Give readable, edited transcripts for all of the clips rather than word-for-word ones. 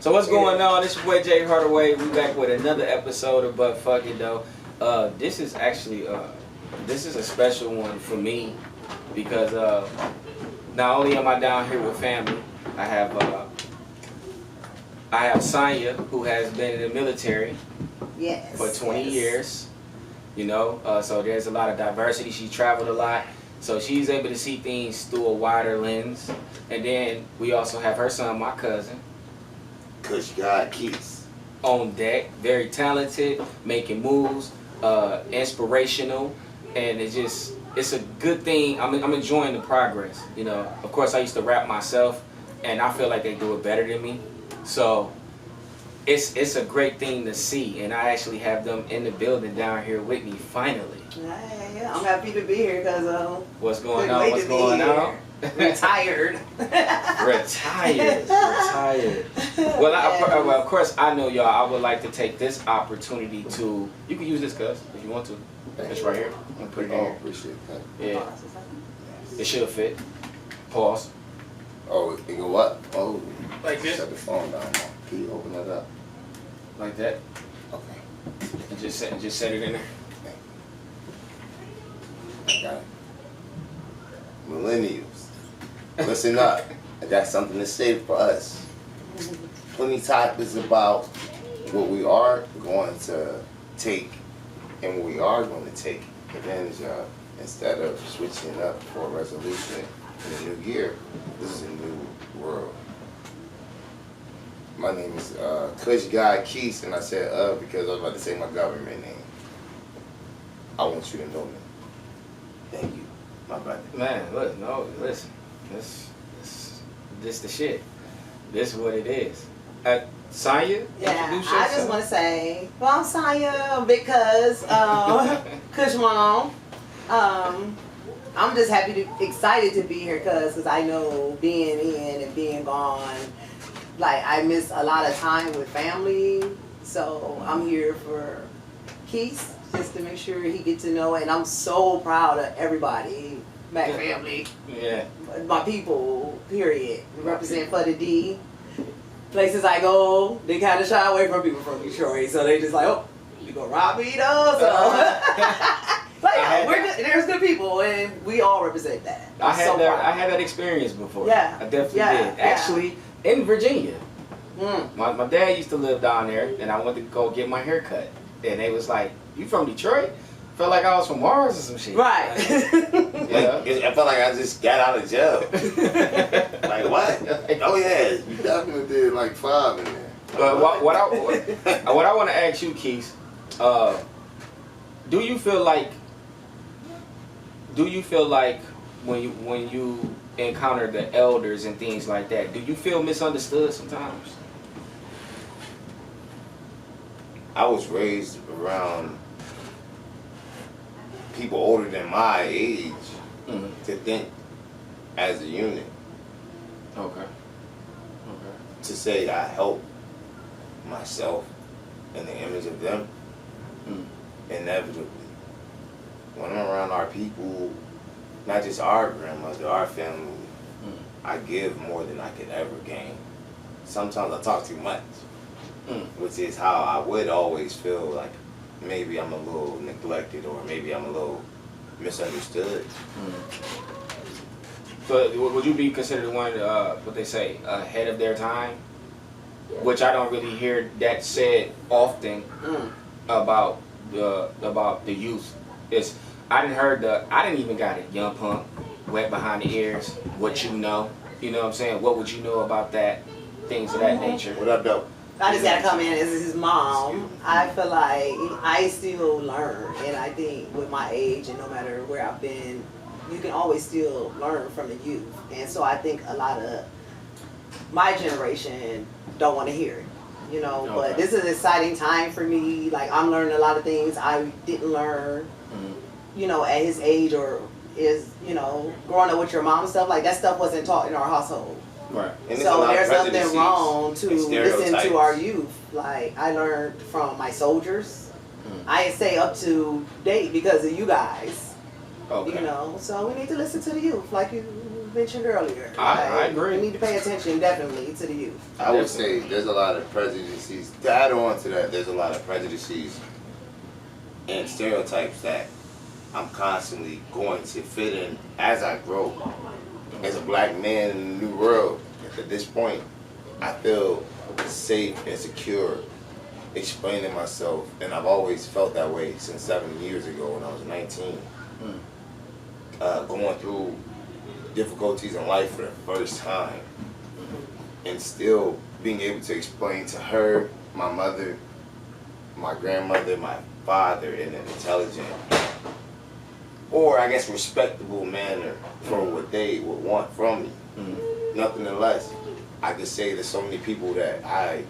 So what's going on? It's your boy Jay Hardaway. We back with another episode of But Fuck It Though. This is actually this is a special one for me because not only am I down here with family, I have Sonya, who has been in the military for 20 years. You know, so there's a lot of diversity. She traveled a lot, so she's able to see things through a wider lens. And then we also have her son, my cousin, Kush God Keys, on deck. Very talented, making moves, inspirational, and it's a good thing. I'm enjoying the progress. You know, of course I used to rap myself, and I feel like they do it better than me. So it's a great thing to see, and I actually have them in the building down here with me finally. Yeah, I'm happy to be here because what's going on? What's going on? Retired. Retired. Well, of course, I know y'all. I would like to take this opportunity to. You can use this, cuz, if you want to. It's right here. I'm gonna put it in here. Appreciate that. Yeah. It should fit. Pause. Oh, it go up. Oh, like this. Shut the phone down. Can you open that up? Like that. Okay. And just set it in there. I got it. Millennials, listen up. I got something to say for us. Plenty topics about what we are going to take and what we are going to take advantage of instead of switching up for a resolution in a new year. This is a new world. My name is Kush God Keys, and I said because I was about to say my government name. I want you to know me. Thank you. My brother. Man, look, no, listen. This the shit. This is what it is. Sonya, introduce yourself. I just want to say, well, I'm Sonya, big cuz, Kush mom. I'm just excited to be here because I know being in and being gone, like I miss a lot of time with family. So I'm here for Keith, just to make sure he gets to know, and I'm so proud of everybody, my family, my people, period. We represent for the D. Places I go, they kind of shy away from people from Detroit, so they just like, oh, you gonna rob me though? So, but there's good people, and we all represent that. I had that experience before. Yeah, I definitely did. Actually, in Virginia, my dad used to live down there, and I went to go get my hair cut. And they was like, "You from Detroit?" Felt like I was from Mars or some shit. Right. Yeah. I felt like I just got out of jail. Like what? Oh yeah, you definitely did like 5 in there. What I want to ask you, Keith, do you feel like when you encounter the elders and things like that, do you feel misunderstood sometimes? I was raised around people older than my age to think as a unit. Okay. To say I help myself in the image of them, inevitably. When I'm around our people, not just our grandmother, our family, I give more than I could ever gain. Sometimes I talk too much. Which is how I would always feel like maybe I'm a little neglected or maybe I'm a little misunderstood. But would you be considered one, what they say, ahead of their time? Which I don't really hear that said often about the youth. I didn't even got it, young punk, wet behind the ears, what you know what I'm saying? What would you know about that? Things of that nature. What up, though? I just gotta come in as his mom. I feel like I still learn, and I think with my age and no matter where I've been, you can always still learn from the youth. And so I think a lot of my generation don't want to hear it, you know. Okay. But this is an exciting time for me. Like I'm learning a lot of things I didn't learn, you know, at his age or growing up with your mom and stuff. Like that stuff wasn't taught in our household. Right. And so there's nothing wrong to listen to our youth. Like I learned from my soldiers. I say up to date because of you guys. Okay. You know, so we need to listen to the youth, like you mentioned earlier. I agree. We need to pay attention definitely to the youth. I would say there's a lot of prejudices. To add on to that, there's a lot of prejudices and stereotypes that I'm constantly going to fit in as I grow. As a black man in a new world, at this point, I feel safe and secure explaining myself, and I've always felt that way since 7 years ago when I was 19. Going through difficulties in life for the first time, and still being able to explain to her, my mother, my grandmother, my father in an intelligent, or I guess respectable manner for what they would want from me. Nothing less. I could say there's so many people that I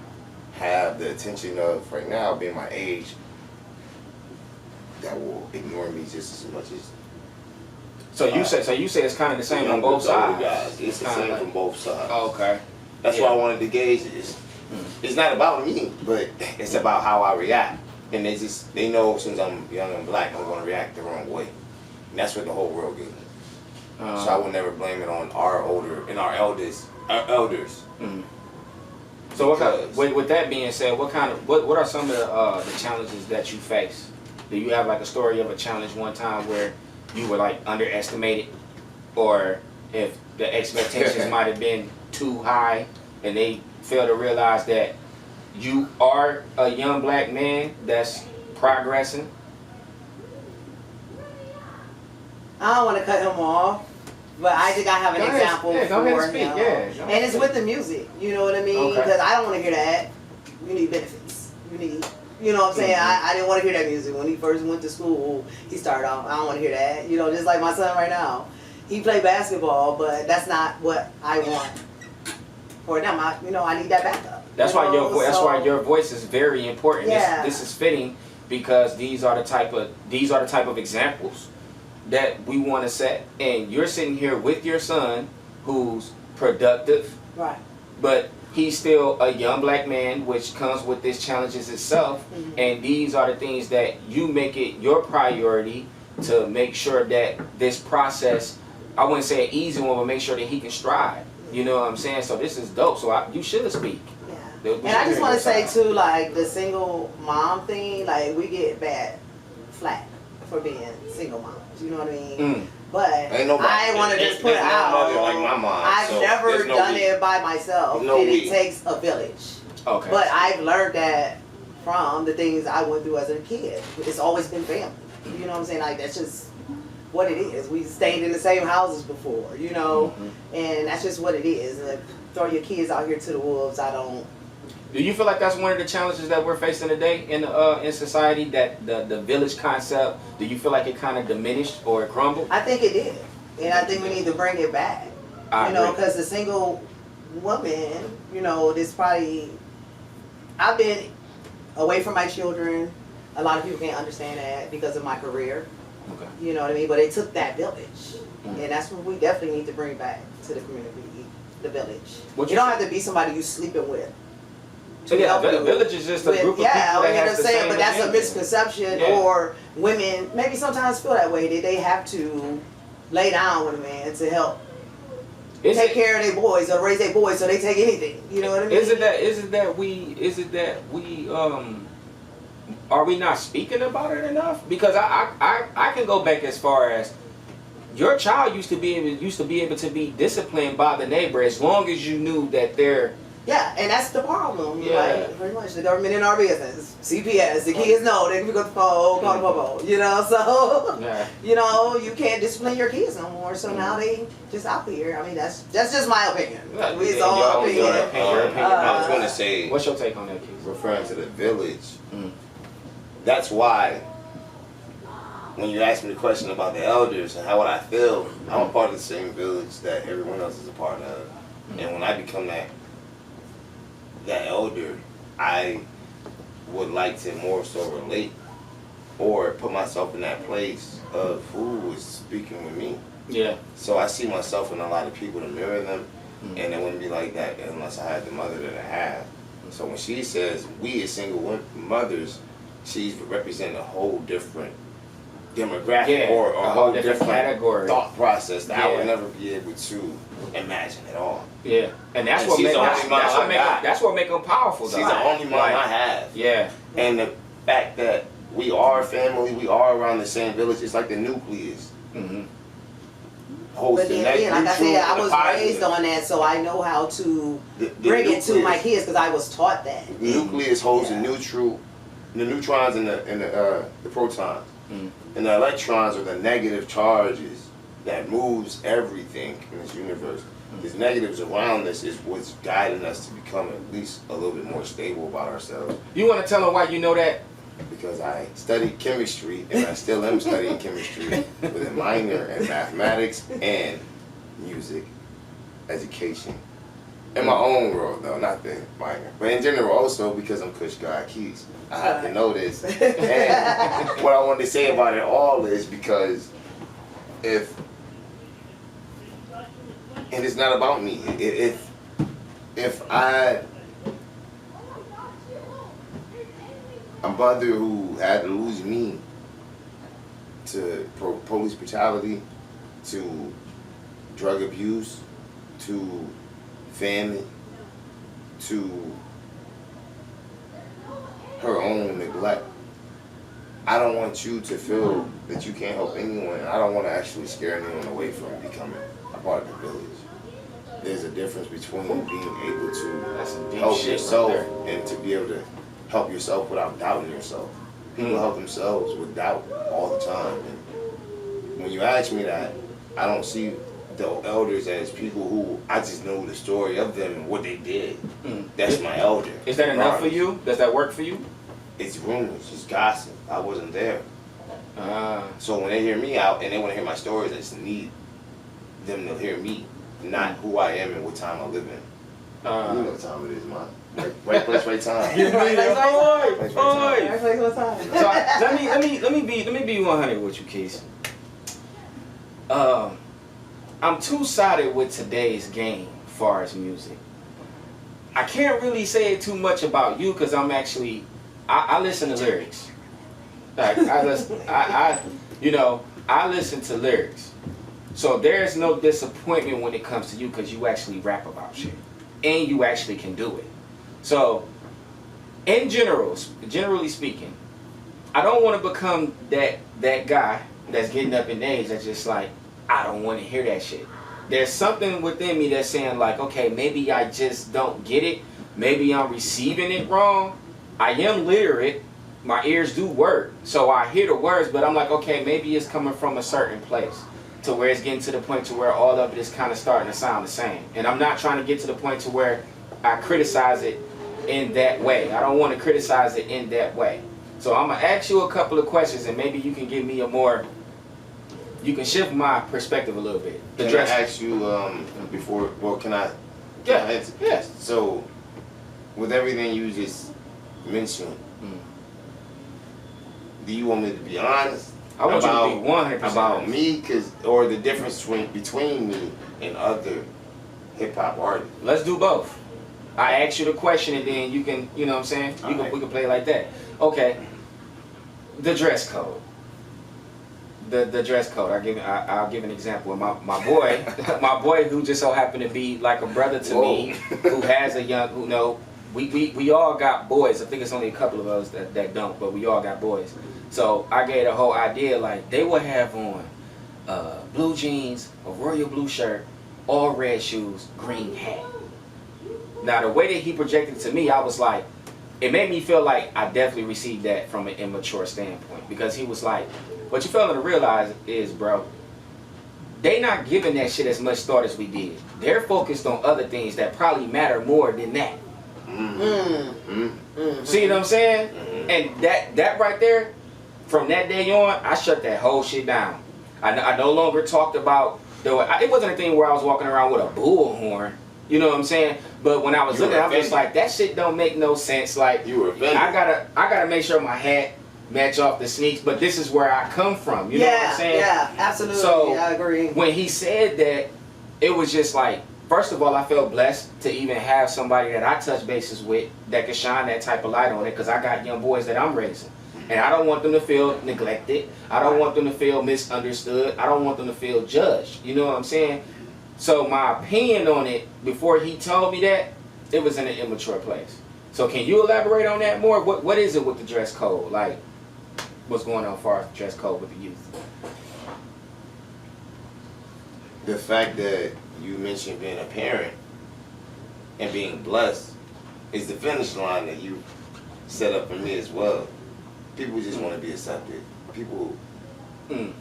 have the attention of right now, being my age, that will ignore me just as much as. So you say it's kind of the same on both sides. Guys. It's the same from both sides. Oh, okay. That's why I wanted to gauge this. It's not about me, but it's about how I react. And they know since I'm young and black, I'm going to react the wrong way. And that's what the whole world gets. So I would never blame it on our elders. So with that being said, what are some of the challenges that you face? Do you have like a story of a challenge one time where you were like underestimated, or if the expectations might have been too high and they fail to realize that you are a young black man that's progressing? I don't want to cut him off, but I think I have an example go for ahead and speak. him. Yeah, and it's with the music, you know what I mean? Okay. Because I don't want to hear that. You need benefits. You know what I'm saying? I didn't want to hear that music. When he first went to school, he started off, I don't want to hear that. You know, just like my son right now. He played basketball, but that's not what I want for them. I need that backup. That's why your voice is very important. Yeah. This is fitting because these are the type of examples that we want to set. And you're sitting here with your son who's productive, Right. but he's still a young black man, which comes with these challenges itself. And these are the things that you make it your priority to make sure that this process, I wouldn't say an easy one, but make sure that he can strive. You know what I'm saying? So this is dope. So you should speak. Yeah. And I just want to say too, like the single mom thing, like we get bad flack for being single moms. You know what I mean? But I want to just put out, like my mom, I've never done it by myself, and it takes a village. Okay. But I've learned that from the things I went through as a kid. It's always been family. You know what I'm saying? Like that's just what it is. We stayed in the same houses before, you know, and that's just what it is. Like, throw your kids out here to the wolves. Do you feel like that's one of the challenges that we're facing today in society, that the village concept, do you feel like it kind of diminished or it crumbled? I think it did. And I think we need to bring it back. I agree. Because the single woman, I've been away from my children. A lot of people can't understand that because of my career. Okay. You know what I mean? But it took that village. And that's what we definitely need to bring back to the community, the village. You don't have to be somebody you sleeping with. So yeah, the village is just a group of people that has the same but that's a agenda. misconception. Or women maybe sometimes feel that way, that they have to lay down with a man to help take care of their boys or raise their boys, so they take anything. You know what I mean? Is it that we are we not speaking about it enough? Because I can go back as far as your child used to be able to be disciplined by the neighbor as long as you knew that they're. Yeah, and that's the problem. Yeah. Like, pretty much the government in our business. CPS, the kids know they can pick up the phone, call the popo. You know, so you can't discipline your kids no more. So now they just out here. I mean, that's just my opinion. Yeah, It's all opinion. Your opinion. I was gonna say, What's your take on that, Keith? referring to the village. That's why when you ask me the question about the elders and how would I feel, I'm a part of the same village that everyone else is a part of. And when I become that elder, I would like to more so relate or put myself in that place of who is speaking with me. Yeah. So I see myself in a lot of people to mirror them, and it wouldn't be like that unless I had the mother that I have. So when she says we as single mothers, she's representing a whole different demographic or a whole different category thought process that I Yeah. would never be able to imagine at all. Yeah, and that's And what she's make the only mom I got. that's what make them powerful. Though. She's the only mom Like, I have. Yeah, And the fact that we are family, we are around the same village, it's like the nucleus. mm-hmm. Holds But the then next again, like I neutral said, I and the was positive. raised on that, so I know how to The bring it to my nucleus- kids because I was taught that. The nucleus holds Yeah. the neutrons and the protons. Mm. And the electrons are the negative charges that moves everything in this universe. These negatives around us is what's guiding us to become at least a little bit more stable about ourselves. You want to tell them why you know that? Because I studied chemistry and I still am studying chemistry with a minor in mathematics and music education. In my own world though, not the minor. But in general also because I'm Kush God Keys. I have to know this. And what I wanted to say about it all is because and it's not about me. If a mother who had to lose me to police brutality, to drug abuse, to famine, to her own neglect. I don't want you to feel that you can't help anyone. I don't want to actually scare anyone away from becoming a part of the village. There's a difference between being able That's some to deep help shit right yourself there. and to be able to help yourself without doubting yourself. People help themselves with doubt all the time. And when you ask me that, I don't see the elders as people who I just know the story of them and what they did. Mm. That's my elder. Is that enough for Regardless. you? Does that work for you? It's rumors, it's gossip. I wasn't there. Ah. So when they hear me out and they want to hear my stories, I just need them to hear me, not who I am and what time I live in. You know what time it is, man. Right place, right time. Yeah, Right, yeah, right, boy, right, boy. Every place, what time? So let me be 100 with you, Keys. I'm two-sided with today's game as far as music. I can't really say too much about you because I'm actually I listen to lyrics. Like I listen to lyrics. So there's no disappointment when it comes to you because you actually rap about shit and you actually can do it. So generally speaking, I don't want to become that guy that's getting up in age that's just like, I don't want to hear that shit. There's something within me that's saying like, okay, maybe I just don't get it. Maybe I'm receiving it wrong. I am literate. My ears do work. So I hear the words, but I'm like, okay, maybe it's coming from a certain place to where it's getting to the point to where all of it is kind of starting to sound the same. And I'm not trying to get to the point to where I criticize it in that way. I don't want to criticize it in that way. So I'm going to ask you a couple of questions and maybe you can give me you can shift my perspective a little bit. Can I ask you before, well, can I answer? Yes. So, with everything you just mentioned, do you want me to be honest? I want you to be 100% about honest. me, or the difference between me and other hip hop artists? Let's do both. I ask you the question and then you can, you know what I'm saying? We can play like that. Okay. The dress code. The dress code. I'll give an example. My boy, my boy who just so happened to be like a brother to me, who has a young, we all got boys. I think it's only a couple of us that don't, but we all got boys. So I gave the whole idea like they would have on blue jeans, a royal blue shirt, all red shoes, green hat. Now the way that he projected to me, I was like, it made me feel like I definitely received that from an immature standpoint because he was like, what you failing to realize is, bro, they not giving that shit as much thought as we did. They're focused on other things that probably matter more than that. See what I'm saying? And that right there, from that day on, I shut that whole shit down. I no longer talked about, it wasn't a thing where I was walking around with a bullhorn. You know what I'm saying? But when I was looking, I was just like, that shit don't make no sense. Like, You were offended. I gotta make sure my hat match off the sneaks, but this is where I come from. You know what I'm saying? Yeah, absolutely. So I agree. when he said that, it was just like, first of all, I feel blessed to even have somebody that I touch bases with that can shine that type of light on it, because I got young boys that I'm raising. And I don't want them to feel neglected. I don't want them to feel misunderstood. I don't want them to feel judged. You know what I'm saying? So my opinion on it, before he told me that, it was in an immature place. So can you elaborate on that more? What is it with the dress code? Like, what's going on as far as the dress code with the youth? The fact that you mentioned being a parent and being blessed is the finish line that you set up for me as well. People just want to be accepted. People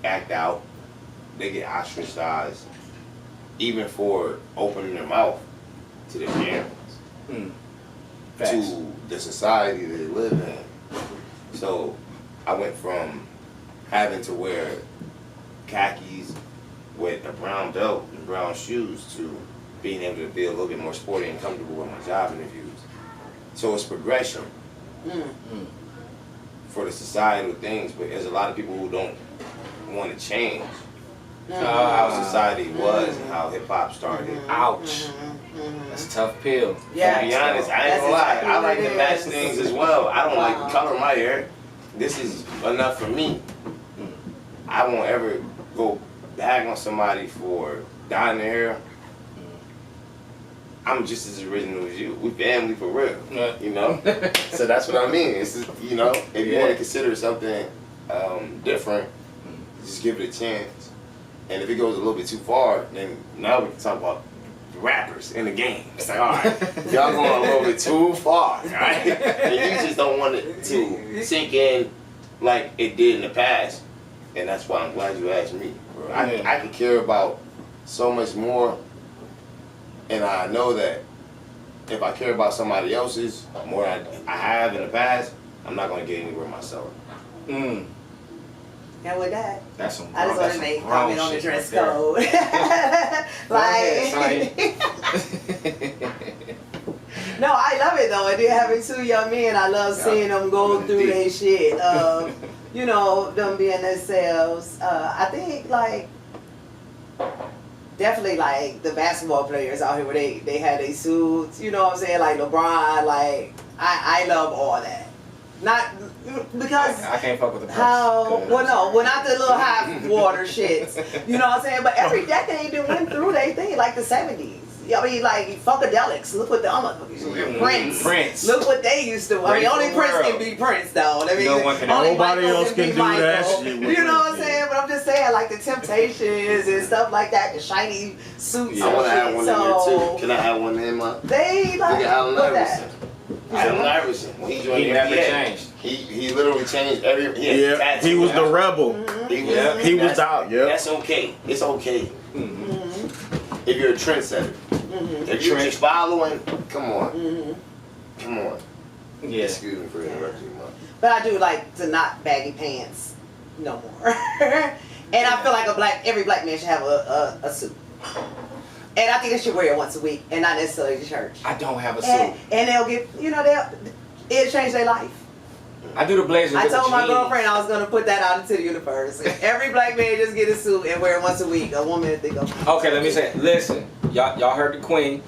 act out. They get ostracized, even for opening their mouth to their parents, to the society they live in. So I went from having to wear khakis with a brown belt and brown shoes to being able to be a little bit more sporty and comfortable with my job interviews. So it's progression for the societal things, but there's a lot of people who don't want to change how society was and how hip hop started. Ouch. That's a tough pill. Yeah. To be honest, I ain't gonna lie. I like to match things as well. I don't like the color of my hair. This is enough for me. I won't ever go bag on somebody for dyeing their hair. I'm just as original as you. We family for real, you know? So that's what I mean. It's just, you know, if you want to consider something different, just give it a chance. And if it goes a little bit too far, then now we can talk about the rappers in the game. It's like, all right, y'all going a little bit too far, right? And you just don't want it to sink in like it did in the past. And that's why I'm glad you asked me. Bro. I could care about so much more. And I know that if I care about somebody else's more than I have in the past, I'm not going to get anywhere myself. And with that, That's some I just want to make a comment on the dress code. No, I love it though. And then having two young men, I love seeing them go through their shit. You know, them being themselves. I think like definitely like the basketball players out here where they had their suits, you know what I'm saying? Like LeBron, like I love all that. Not because I can't fuck with the well not the little hot water shits. You know what I'm saying? But every decade they went through they thing, like the 70s. I mean, like Funkadelics. Look what the Prince. Look what they used to. I mean, only Prince can be Prince, though. I mean, nobody else can do that shit. You know what I'm saying? But I'm just saying, like the Temptations and stuff like that, the shiny suits. I want to have one in there too. Can I have one in my? They like look at Allen what Iverson. Allen Iverson, when he joined the never NBA, changed. He literally changed every. He was the rebel. He was out. Yeah, that's okay. It's okay. If you're a trendsetter, if you're just following, come on, come on. Yeah. Excuse me for interrupting you, Mom. But I do like to not baggy pants no more. And I feel like every black man should have a suit. And I think they should wear it once a week and not necessarily to church. I don't have a suit. And they'll get, you know, it'll change their life. I do the blazer. I with told the my jeans. girlfriend I was going to put that out into the universe. Every black man just get a suit and wear it once a week. A woman think of. Okay, let me say. Listen, y'all heard the queen.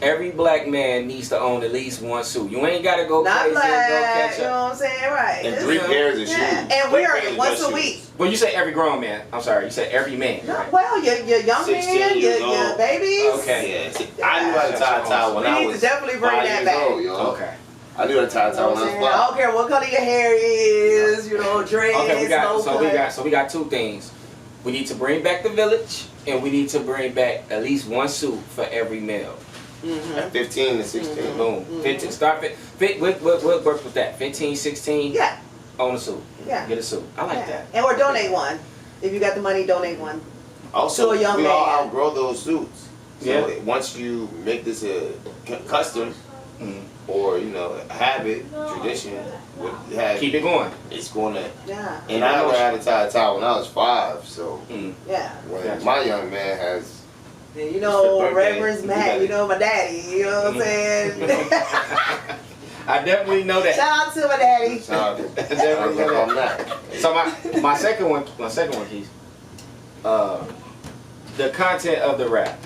Every black man needs to own at least one suit. You ain't gotta go Not crazy black, and go catch you know up. what I'm saying? Right. And 3 pairs of shoes. And wear it once a week. Well, you say every grown man. I'm sorry, you said every man. No, Right? well, your young 16 men, years your old. babies. Okay. Yeah, I knew how to tie a tie when I We need was to definitely bring 5 that years back. old, yo. Okay. I knew how to tie a You tie know when what I I'm was saying? 5. I don't care what color your hair is, you know, dreads, Okay, we got low so we got 2 things. We need to bring back the village, and we need to bring back at least one suit for every male. At 15 to 16. Boom. 15. Start we'll work with that. 15, 16. Yeah. Own a suit. Yeah. Get a suit. I like that. And or donate one. If you got the money, donate one. Also, To a young we all man. outgrow those suits. So Yeah. once you make this a custom or, you know, a habit, tradition, Keep it going. it's going to. Yeah. And I learned how to tie a tie when I was 5. So Yeah. when Gotcha. my young man has. And you know, birthday. Reverend's Matt, you know, my daddy, you know what I'm saying? I definitely know that. Shout out to my daddy. Definitely know that. So my second one, Keith. The content of the rap.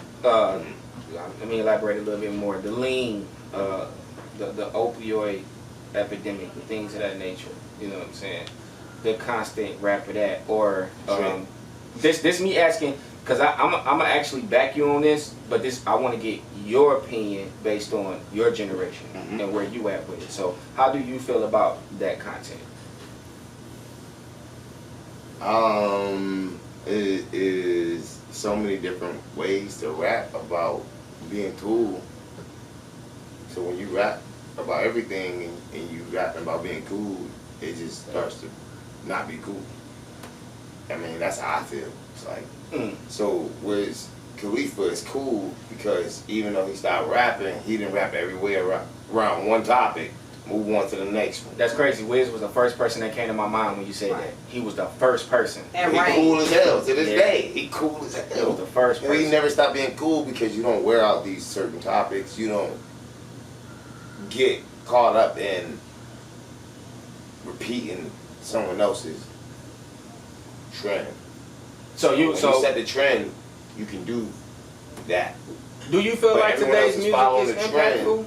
let me elaborate a little bit more. The lean, the opioid epidemic, the things of that nature. You know what I'm saying? The constant rap of that, or this me asking, because I'm gonna actually back you on this, but this I want to get your opinion based on your generation and where you at with it. So how do you feel about that content? It is so many different ways to rap about being cool. So when you rap about everything and you rap about being cool, it just starts to not be cool. I mean, that's how I feel. It's like, so whereas Khalifa is cool because even though he stopped rapping, he didn't rap everywhere around one topic. Move on to the next one. That's crazy. Wiz was the first person that came to my mind when you said that. He was the first person. And he cool as hell to this day. He cool as hell. He was the first person. And he never stopped being cool because you don't wear out these certain topics. You don't get caught up in repeating someone else's trend. So when you set the trend, you can do that. Do you feel But like everyone today's else is music following is the trend. impactful?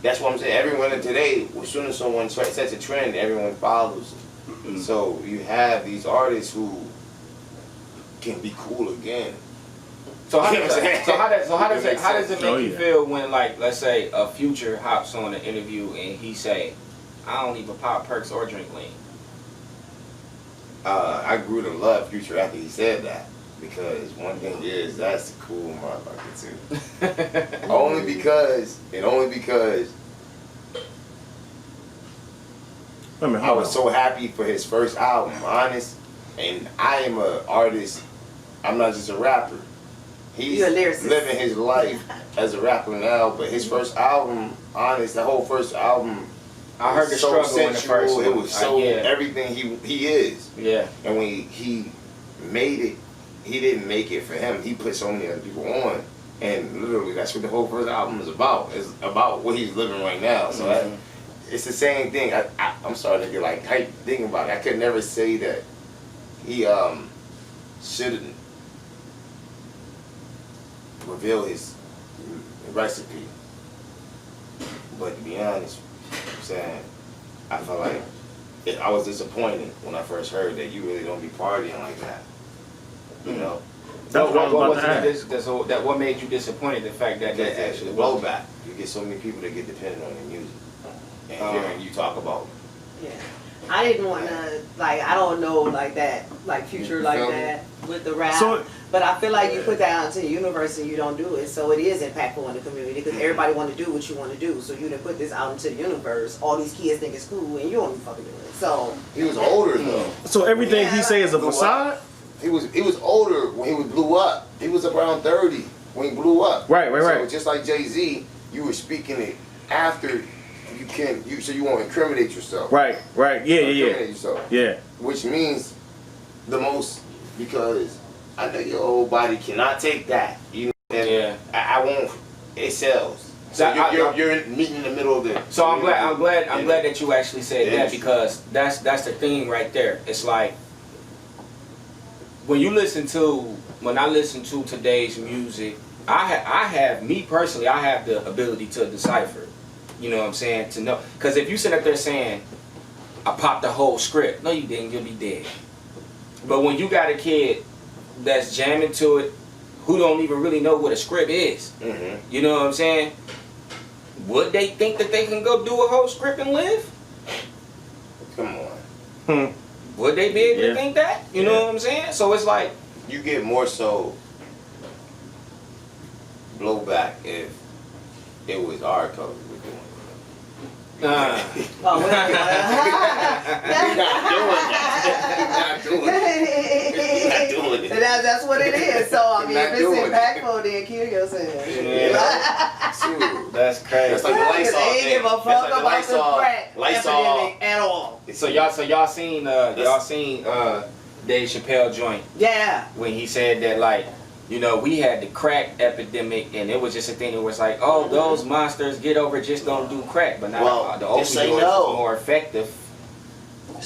That's what I'm saying. Everyone in today, as soon as someone sets a trend, everyone follows it. So you have these artists who can be cool again. So how does it make you yeah. feel when, like, let's say a Future hops on an interview and he say, "I don't even pop perks or drink lean"? I grew to love Future after he said that. Because one thing is, that's a cool motherfucker too. only because I was so happy for his first album, Honest. And I am an artist. I'm not just a rapper. He's You're a lyricist. living his life as a rapper now. But his first album, Honest, the whole first album, I heard the so struggle in the first one. It was so yeah. everything he is. Yeah. And when he made it, he didn't make it for him. He put so many other people on, and literally that's what the whole first album is about. It's about what he's living right now. So it's the same thing. I'm starting to get like hyped thinking about it. I could never say that he shouldn't reveal his recipe. But to be honest, I'm saying I felt like I was disappointed when I first heard that you really don't be partying like that. You know, That's what I was about to ask. What made you disappointed? The fact that because that actually actually blowback. You get so many people that get dependent on your music, and hearing you talk about. Yeah. I didn't want to, like, I don't know like that, like Future like feel me? that with the rap. So- but I feel like you put that out into the universe and you don't do it. So it is impactful in the community because everybody want to do what you want to do. So you done put this out into the universe. All these kids think it's cool and you don't even fucking do it. So. He was older though. So everything he say is a Blew facade? up. He was older when he blew up. He was around 30 when he blew up. Right. So just like Jay-Z, you were speaking it after so you won't incriminate yourself. Right. Yeah. Incriminate yourself. Yeah. Which means the most, because I know your old body cannot take that. You know, and I won't. It sells. So you're meeting in the middle of the. So I'm glad that you actually said that, because that's the thing right there. It's like when I listen to today's music, I have the ability to decipher. You know what I'm saying? To know, because if you sit up there saying, "I popped the whole script," no, you didn't. You'll be dead. But when you got a kid that's jamming to it, who don't even really know what a script is, you know what I'm saying? Would they think that they can go do a whole script and live? Come on. Would they be able to think that? You know what I'm saying? So it's like, you get more so blowback if it was our color we're doing. We're not doing it. That's what it is. So I mean, if it's impactful, then kill yourself. that's crazy. That's like the Lysol they ain't give a fuck That's like about the crack Lysol epidemic at all. So y'all seen Dave Chappelle joint? Yeah. When he said that, like, you know, we had the crack epidemic, and it was just a thing that was like, oh, those monsters, get over it, just don't do crack. But now the opioids is more effective.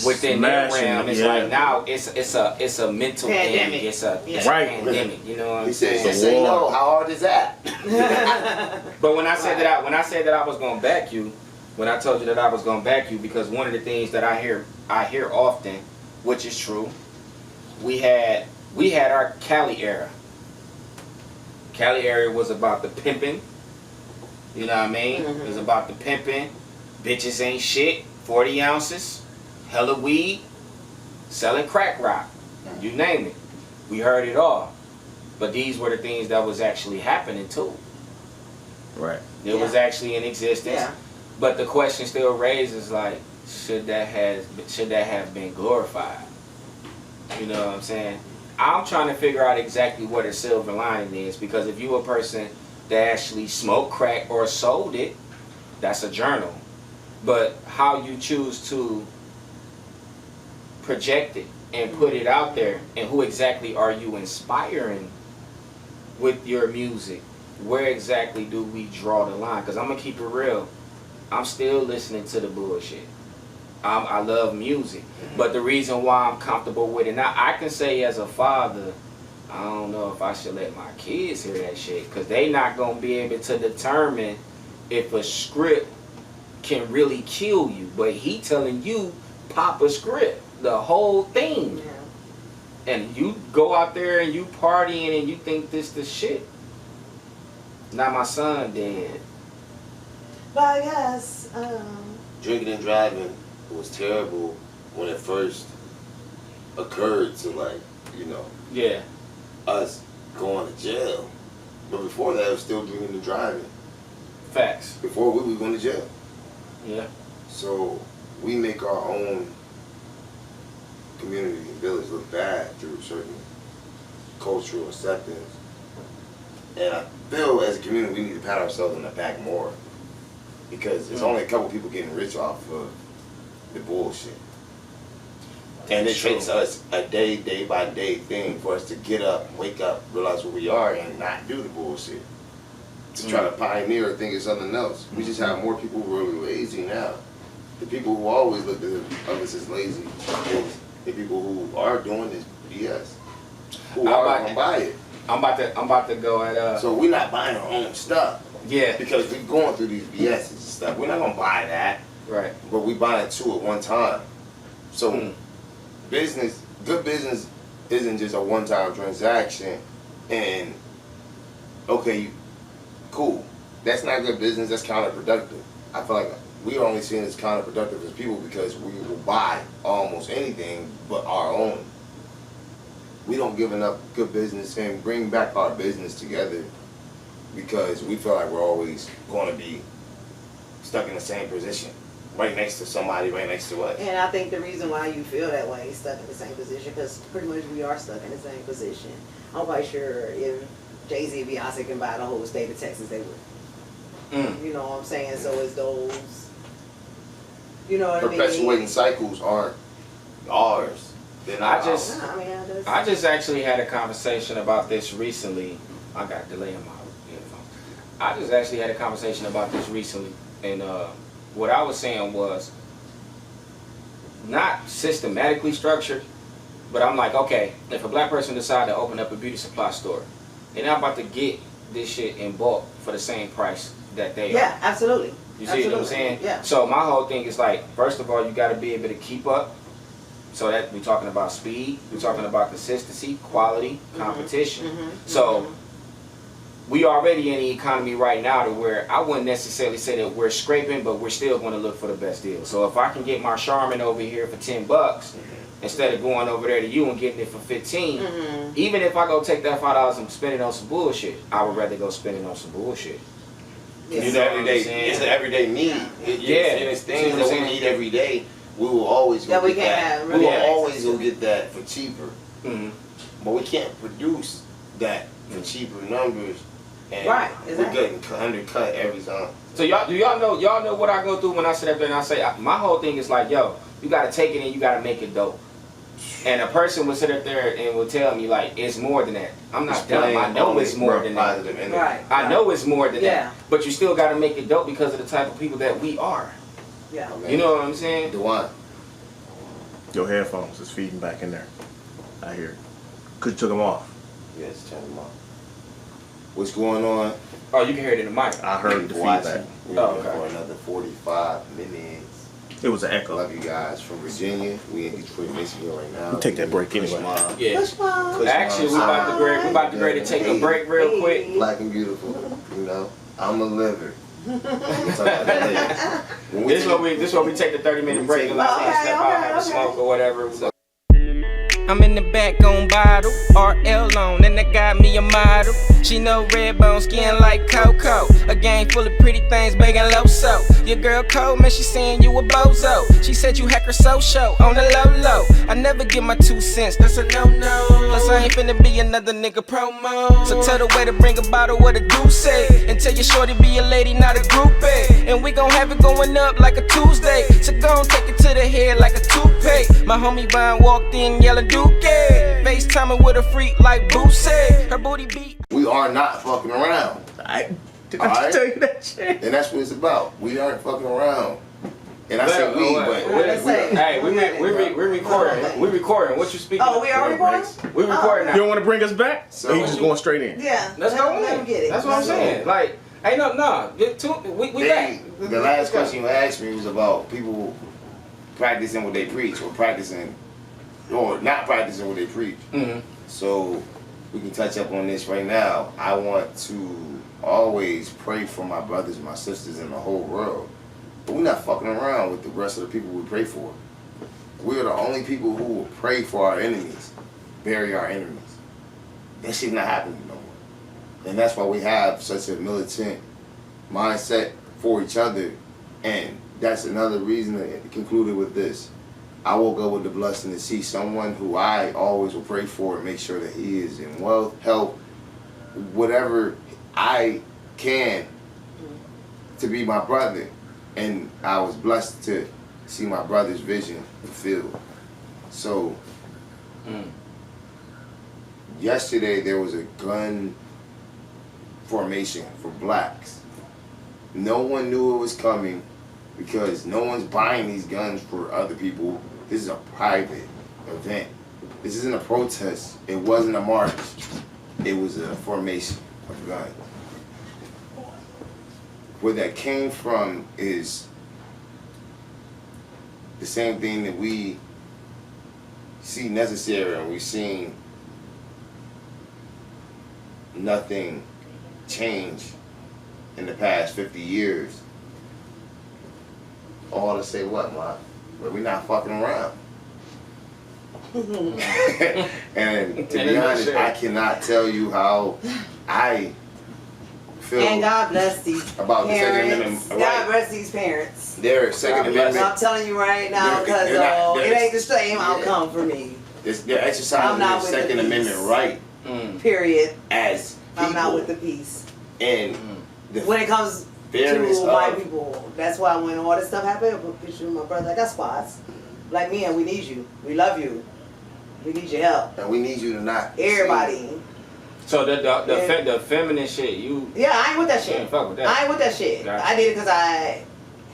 within their Smashing realm, it, it's yeah. like now it's a mental Pandemic. thing. It's a Right. pandemic. You know what I'm He said, saying? just say no. How hard is that? But when I said that I was gonna back you, when I told you that I was gonna back you, because one of the things that I hear often, which is true, we had our Cali era. Cali era was about the pimping. You know what I mean? It was about the pimping. Bitches ain't shit. 40 ounces, hella weed, selling crack rock. You name it. We heard it all. But these were the things that was actually happening too. Right. It was actually in existence. Yeah. But the question still raises, like, should that have been glorified? You know what I'm saying? I'm trying to figure out exactly what a silver lining is, because if you a person that actually smoked crack or sold it, that's a journal. But how you choose to project it and put it out there, and who exactly are you inspiring with your music? Where exactly do we draw the line? Because I'm going to keep it real. I'm still listening to the bullshit. I love music. But the reason why I'm comfortable with it, now I can say as a father, I don't know if I should let my kids hear that shit, because they not going to be able to determine if a script can really kill you. But he telling you, pop a script, the whole thing. Yeah. And you go out there and you partying and you think this the shit. Now my son dead. But I guess, Drinking and driving was terrible when it first occurred to, like, you know, Yeah. us going to jail. But before that, it was still drinking and driving. Facts. Before we were going to jail. Yeah. So we make our own community and village look bad through certain cultural acceptance. And I feel as a community we need to pat ourselves on the back more, because there's only a couple people getting rich off of the bullshit. And it takes us a day by day thing for us to get up, wake up, realize where we are, and not do the bullshit. To try to pioneer or think of something else. We just have more people who are really lazy now. The people who always looked at us as lazy is the people who are doing this BS. Who are gonna buy it. I'm about to go at So we're not buying our own stuff. Yeah. Because we're going through these BS's and stuff. We're not gonna buy that. Right. But we buying two at one time. So good business isn't just a one-time transaction and okay, cool. That's not good business, that's counterproductive. I feel like we are only seeing it as counterproductive as people because we will buy almost anything but our own. We don't give enough good business and bring back our business together because we feel like we're always going to be stuck in the same position, right next to somebody, right next to us. and I think the reason why you feel that way, stuck in the same position, because pretty much we are stuck in the same position. I'm quite sure if Jay-Z and Beyonce can buy the whole state of Texas, they would. You know what I'm saying? So it's those, you know what I mean? Perpetuating cycles aren't ours. They're not ours. Nah, I mean, I just actually had a conversation about this recently. I got delay on my earphones. I just actually had a conversation about this recently, and what I was saying was not systematically structured, but I'm like, okay, if a black person decide to open up a beauty supply store, they're not about to get this shit in bulk for the same price that they are. Yeah, absolutely. You see what I'm saying? Yeah. So my whole thing is like, first of all, you got to be able to keep up. So that we're talking about speed, we're talking about consistency, quality, competition. So we already in the economy right now to where I wouldn't necessarily say that we're scraping, but we're still going to look for the best deal. So if I can get my Charmin over here for $10 instead of going over there to you and getting it for 15, even if I go take that $5 and spend it on some bullshit, I would rather go spend it on some bullshit. Yes. It's an everyday need. It's things that we need every day. We will always go get that. We will always go get that for cheaper. But we can't produce that for cheaper numbers, and we're getting undercut every time. So do y'all know what I go through when I sit up there and I say my whole thing is like, yo, you gotta take it and you gotta make it dope. And a person will sit up there and will tell me like it's more than that. I'm not dumb. I know it's more than that. I know it's more than that. But you still gotta make it dope because of the type of people that we are. Yeah. You know what I'm saying? DeWine. Your headphones is feeding back in there. I hear it. Cause you took them off. Yes, turn them off. What's going on? Oh, you can hear it in the mic. I heard the feedback. We're Oh, here okay. for another 45 minutes. It was an echo. Love you guys from Virginia. We in Detroit, Michigan right now. We'll take that break anyway. Yeah. Push mom. Push Actually, we about to grade to take a break real quick. Black and beautiful, you know. I'm a liver. We'll talk about that later. When we This take- is where we take the 30-minute break and let Okay, step out, have a okay. smoke or whatever. I'm in the back on bottle, RL on, and I got me a model. She know red bone skin like Coco. A gang full of pretty things, begging low so. Your girl cold, man, she saying you a bozo. She said you hack her social on the low low. I never give my 2 cents, that's a no-no. Plus I ain't finna be another nigga promo. So tell the way to bring a bottle, what a goose say. And tell your shorty be a lady, not a groupie. And we gon' have it going up like a Tuesday. So gon' take it to the head like a toupee. My homie Vine walked in yelling Duke. FaceTiming with a freak like Boosie. Her booty beat. We are not fucking around. Did All I right. tell you that shit? And that's what it's about. We aren't fucking around. And I say we, but Hey, we recording. We recording. What you speaking? Oh, we are recording? We recording You now. don't want to bring us back? So- So you just going straight in? Yeah. Let's go Let him in. get it. That's what I'm saying. Like, ain't no. We back. the last question you asked me was about people practicing what they preach or practicing or not practicing what they preach. Mhm. So we can touch up on this right now. I want to always pray for my brothers and my sisters in the whole world. But we're not fucking around with the rest of the people we pray for. We're the only people who will pray for our enemies, bury our enemies. That shit not happening no more. And that's why we have such a militant mindset for each other. And that's another reason that concluded with this. I woke up with the blessing to see someone who I always will pray for and make sure that he is in wealth, health, whatever I can to be my brother. And I was blessed to see my brother's vision fulfilled. So, yesterday there was a gun formation for blacks. No one knew it was coming because no one's buying these guns for other people. This is a private event. This isn't a protest. It wasn't a march. It was a formation of guns. Where that came from is the same thing that we see necessary, and we've seen nothing change in the past 50 years. All to say what, Ma? But we're not fucking around. And to be honest, I cannot tell you how I feel And God bless these about the Second parents. Amendment. God Right. bless these parents. Their Second Amendment, I'm telling you right now, because They're not- it ain't the same yeah. outcome for me. they're exercising I'm their not with the Second peace. Amendment right Period. as people. I'm not with the peace. And the When it comes fairness to white of people, that's why when all this stuff happened, I put a picture of my brother. I got spots. Like me, and we need you. We love you. We need your help. and we need you to not Everybody. So the feminine shit, you Yeah, I ain't with that you shit. ain't fuck with that. I ain't with that shit. Gotcha. I did it because I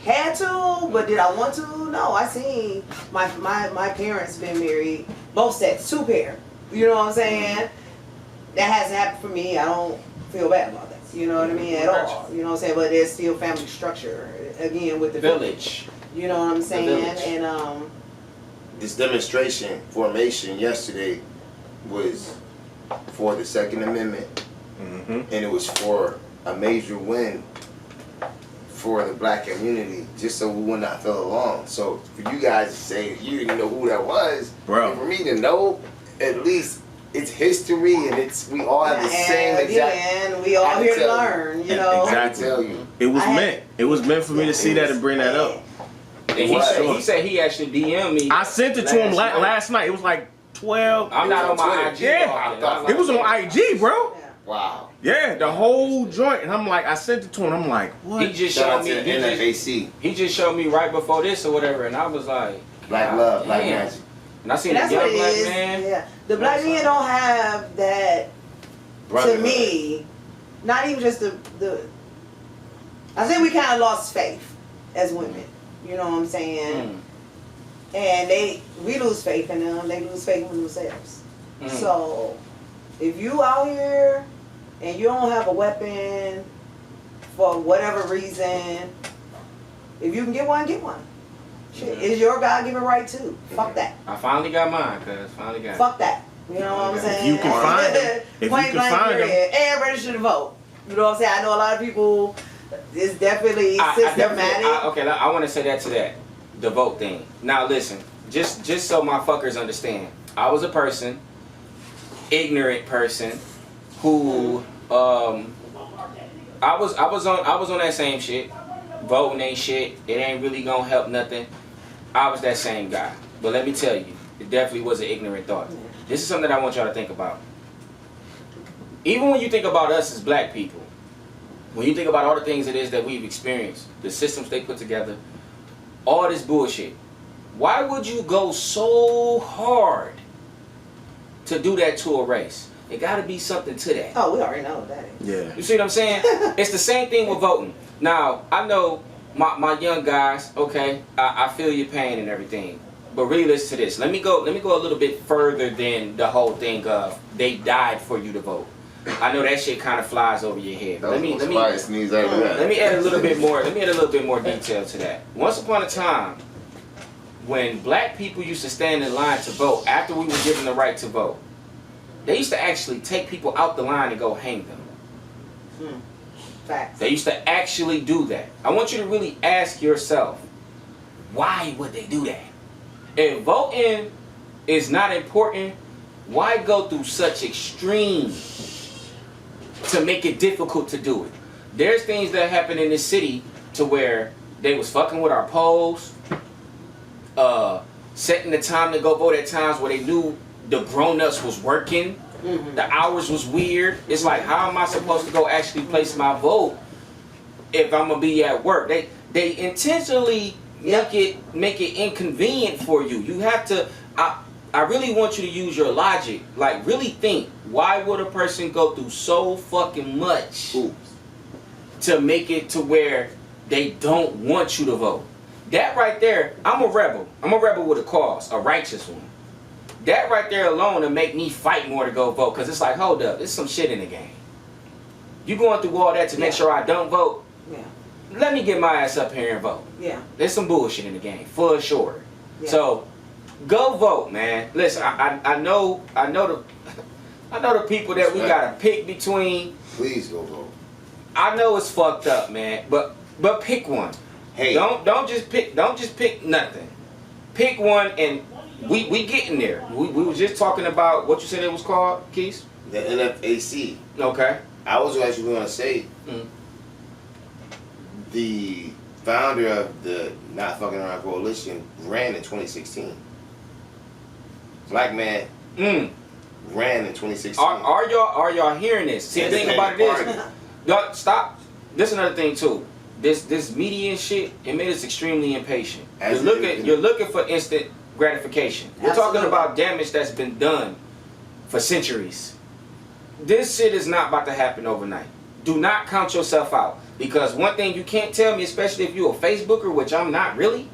had to, but did I want to? No, I seen my parents been married, both sets, 2 pair. You know what I'm saying? That hasn't happened for me. I don't feel bad about that. You know what I mean? At all. You know what I'm saying? But there's still family structure. Again, with the village. You know what I'm saying? village. And this demonstration formation yesterday was for the Second Amendment, and it was for a major win for the black community, just so we would not feel alone. So for you guys to say you didn't know who that was, Bro. and for me to know, at least it's history and we all have the same exact. and we all I can here to tell you. learn. You know. I can tell you. It was I had- meant. It was meant for me to see that and bring that up. And he said he actually DM'd me. I sent it to him last night. last night. It was like 12. I'm not on my Twitter. IG. Yeah. often. It was on IG, bro. Yeah. Wow. Yeah, the whole joint. And I'm like, I sent it to him. I'm like, what? He just Shout showed out to the me. NFAC, He just showed me right before this or whatever, and I was like, Black God Love, Black damn. Magic. And I seen And a that's what young it black is. man. Yeah. The black men don't have that. To Brotherhood. me, not even just the. I think we kind of lost faith as women. You know what I'm saying? And we lose faith in them, they lose faith in themselves. So if you out here and you don't have a weapon for whatever reason, if you can get one, get one. Shit, it's your God-given right too. Fuck that. I finally got mine, cuz. Finally got it. Fuck that. You know what I'm saying? If you can find them, Point blank period. And register to vote. You know what I'm saying? I know a lot of people, it's definitely systematic. I want to say that to that. The vote thing. Now listen, just so my fuckers understand. I was a person, ignorant person, who I was on that same shit. Voting ain't shit. It ain't really gonna help nothing. I was that same guy. But let me tell you, it definitely was an ignorant thought. This is something that I want y'all to think about. Even when you think about us as black people, when you think about all the things it is that we've experienced, the systems they put together, all this bullshit, why would you go so hard to do that to a race? It gotta be something to that. Oh, we already know what that is. Yeah. You see what I'm saying? It's the same thing with voting. Now, I know my young guys, okay, I feel your pain and everything. But really listen to this. Let me go a little bit further than the whole thing of they died for you to vote. I know that shit kind of flies over your head. Let me add a little bit more. Let me add a little bit more detail to that. Once upon a time, when black people used to stand in line to vote after we were given the right to vote, they used to actually take people out the line and go hang them. Facts. They used to actually do that. I want you to really ask yourself, why would they do that? If voting is not important, why go through such extremes to make it difficult to do it? There's things that happen in this city to where they was fucking with our polls, setting the time to go vote at times where they knew the grown-ups was working. The hours was weird. It's like, how am I supposed to go actually place my vote if I'm gonna be at work? They intentionally make it inconvenient for you. You have to. I really want you to use your logic. Like, really think. Why would a person go through so fucking much to make it to where they don't want you to vote? That right there, I'm a rebel. I'm a rebel with a cause, a righteous one. That right there alone will make me fight more to go vote, because it's like, hold up, there's some shit in the game. You going through all that to make sure I don't vote? Yeah. Let me get my ass up here and vote. Yeah. There's some bullshit in the game, for sure. Yeah. So, go vote, man. Listen, I know the people that we gotta pick between. Please go vote. I know it's fucked up, man, but pick one. Hey, don't just pick nothing. Pick one, and we getting there. We were just talking about what you said it was called, Keith? the NFAC. Okay. I was actually going to say the founder of the Not Fucking Around Coalition ran in 2016. Black man ran in 2016. Are y'all hearing this? See, the thing about it is, y'all stop. This is another thing too. This media and shit, it made us extremely impatient. You're looking for instant gratification. We're talking about damage that's been done for centuries. This shit is not about to happen overnight. Do not count yourself out. Because one thing you can't tell me, especially if you're a Facebooker, which I'm not really.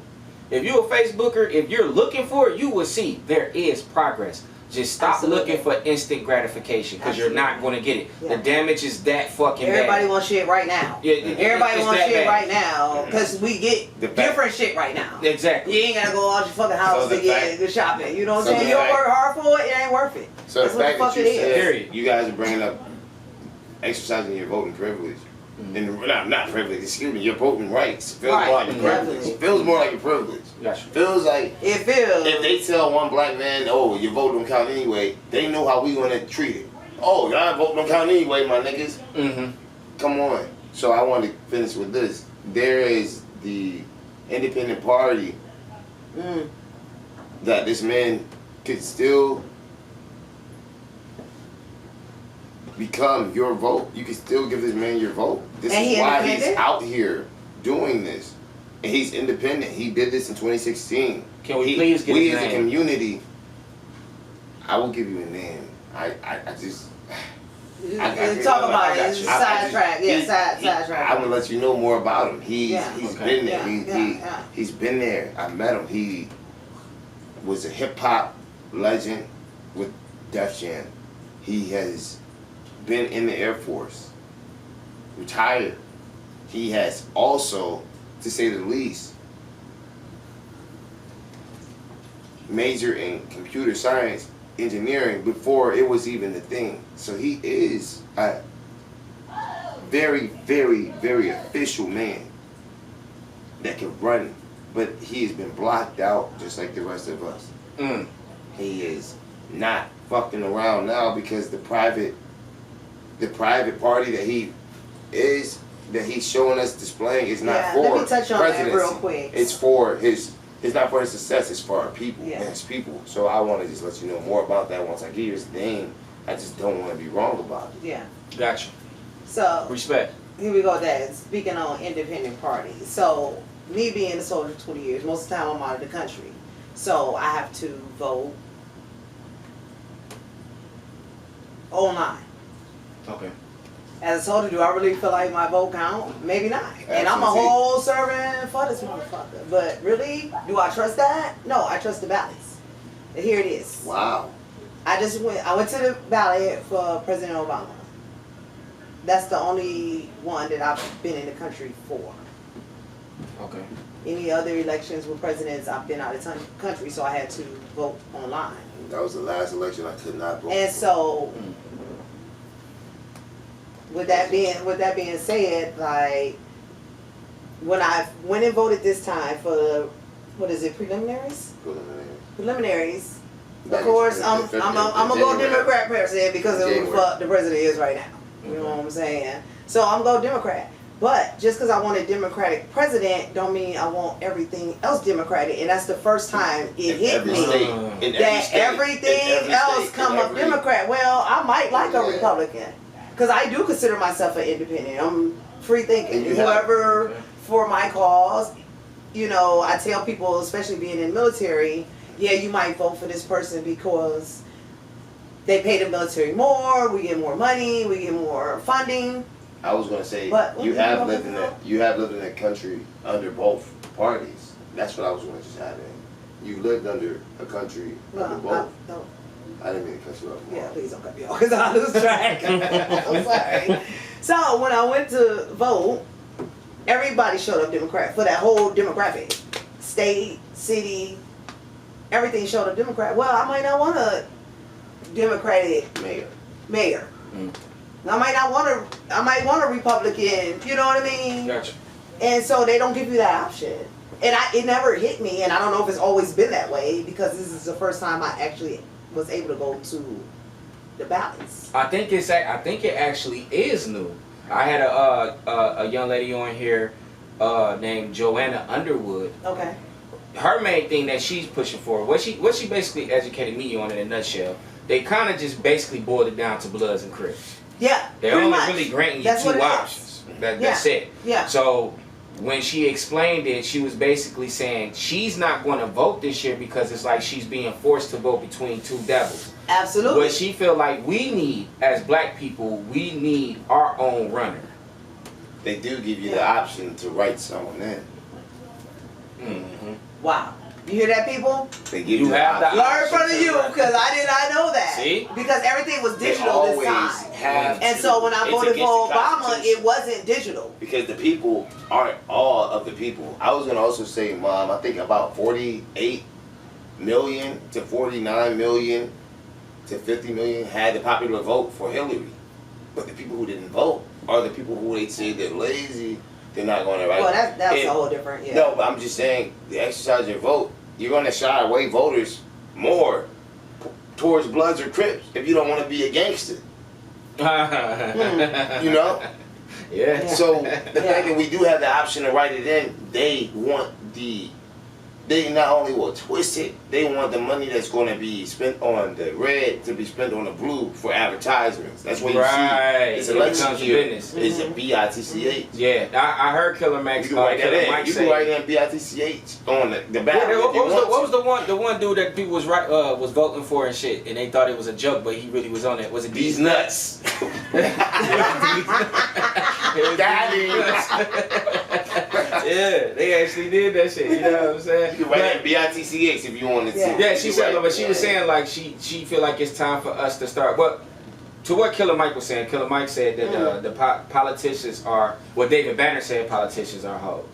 If you're a Facebooker, if you're looking for it, you will see there is progress. Just stop looking for instant gratification, because you're not going to get it. Yeah. The damage is that fucking Everybody bad. wants shit right now. Yeah, everybody wants shit bad. Right now, because we get different shit right now. Exactly. You ain't got to go out your fucking house to get the shopping. You know what I'm saying? You don't work hard for it, it ain't worth it. So that's the what the fuck fact that it is. Period. you guys are bringing up exercising your voting privilege. And not privilege, excuse me, your voting rights. Feels more like a privilege. Feels more like a privilege. Gotcha. Feels like it feels. If they tell one black man, oh, your vote don't count anyway, they know how we gonna treat it. Oh, y'all vote don't count anyway, my niggas. Come on. So I want to finish with this. There is the independent party that this man could still become your vote. You can still give this man your vote. This is why he's out here doing this. And he's independent. He did this in 2016. Can we please get his name? We as a community, I will give you a name. I just talk about it. It's a sidetrack. Yeah, sidetrack. I'm gonna let you know more about him. He's been there. He's been there. I met him. was a hip hop legend with Def Jam. He has been in the Air Force, retired. He has also, to say the least, majored in computer science engineering before it was even a thing. So he is a very, very, very official man that can run, but he has been blocked out just like the rest of us. He is not fucking around now because the private party that he's showing us displaying is not for let me touch on that presidency. real quick. It's for it's not for his success, it's for our people Yeah. and his people. So I want to just let you know more about that once I give you his name. I just don't want to be wrong about it. Yeah. Gotcha. So Respect. here we go, Dad. Speaking on independent parties. So me being a soldier for 20 years, most of the time I'm out of the country. So I have to vote online. Okay. As a soldier, do I really feel like my vote count? Maybe not. And I'm a Absolutely. whole servant for this motherfucker. But really, do I trust that? No, I trust the ballots. And here it is. Wow. I went to the ballot for President Obama. That's the only one that I've been in the country for. Okay. Any other elections with presidents, I've been out of country, so I had to vote online. That was the last election I could not vote And for. so, with that being said, like when I went and voted this time for preliminaries? Preliminaries. Of course, I'm gonna go Democrat president because of who the fuck the president is right now. You know what I'm saying? So I'm gonna go Democrat. But just because I want a Democratic president don't mean I want everything else Democratic. And that's the first time it hit me that everything else come up Democrat. Well, I might like a Republican because I do consider myself an independent. I'm free thinking. Whoever for my cause, you know, I tell people, especially being in the military, yeah, you might vote for this person because they pay the military more, we get more money, we get more funding. I was gonna say But you have lived in that country under both parties. That's what I was gonna just add in. You lived under a country under both. I didn't mean to cut you off. Yeah, please don't cut me off because I lose track. I'm sorry. So when I went to vote, everybody showed up Democrat for that whole demographic. State, city, everything showed up Democrat. Well, I might not want a Democratic mayor. I might want a Republican, you know what I mean? Gotcha. And so they don't give you that option. And it never hit me, and I don't know if it's always been that way because this is the first time I actually was able to go to the ballots. I think it actually is new. I had a young lady on here named Joanna Underwood. Okay. Her main thing that she's pushing for, what she basically educated me on in a nutshell, they kind of just basically boiled it down to Bloods and Crips. Yeah. They're pretty only much. really granting you That's what two it is. options. That's it. Yeah. So when she explained it, she was basically saying she's not going to vote this year because it's like she's being forced to vote between two devils. Absolutely. But she feel like we need, as black people, we need our own runner. They do give you the option to write someone in. Wow. You hear that, people? They give You you the have the option. Learn from the youth, because I did not know that. See? Because everything was They digital this always time. have And to. so when I It's voted against for the Obama, Constitution. it wasn't digital. Because the people aren't all of the people. I was gonna also say, Mom, I think about 48 million to 49 million to 50 million had the popular vote for Hillary. But the people who didn't vote are the people who they say they're lazy, they're not gonna write. Well, that's a whole different, No, but I'm just saying, the exercise your vote, you're gonna shy away voters more towards Bloods or Crips if you don't want to be a gangster. You know? Yeah. So the fact that we do have the option to write it in, they not only will twist it, they want the money that's going to be spent on the red to be spent on the blue for advertisements. That's what you see. It's election year. It's a BITCH. Yeah, I heard Killer Max. You can write that in. Mike You can write in BITCH on the ballot. Yeah, what was the one dude that people was voting for and shit, and they thought it was a joke, but he really was on it. Was it These nuts. Yeah, they actually did that shit. You know what I'm saying? You can write it BITCH if you wanted to. Yeah. Yeah, she said, but she was saying like she feel like it's time for us to start. Well, to what Killer Mike was saying, Killer Mike said that the politicians are, what David Banner said, politicians are hoes.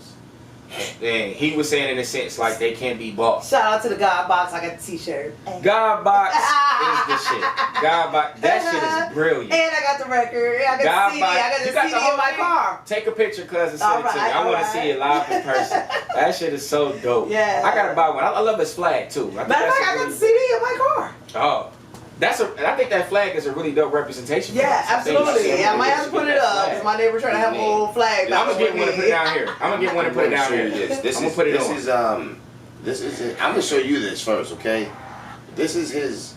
And he was saying in a sense like they can't be bought. Shout out to the God Box. I got the T-shirt. God Box is the shit. God Box, that shit is brilliant. And I got the record. I got God the CD. Box, I got the you got CD the whole in my thing? car. Take a picture, cuz, and send it to me. I want to see it live in person. That shit is so dope. Yeah. I gotta buy one. I love his flag too. Matter of fact, I got the CD in my car. Oh, and I think that flag is a really dope representation. Yeah, for us. I think absolutely. you I might have to put it up because my neighbor trying to have a whole flag. I'm gonna get one and put it down here. I'm gonna get one and put it down here. This I'm gonna put it on. This is it. I'm gonna show you this first, okay? This is his.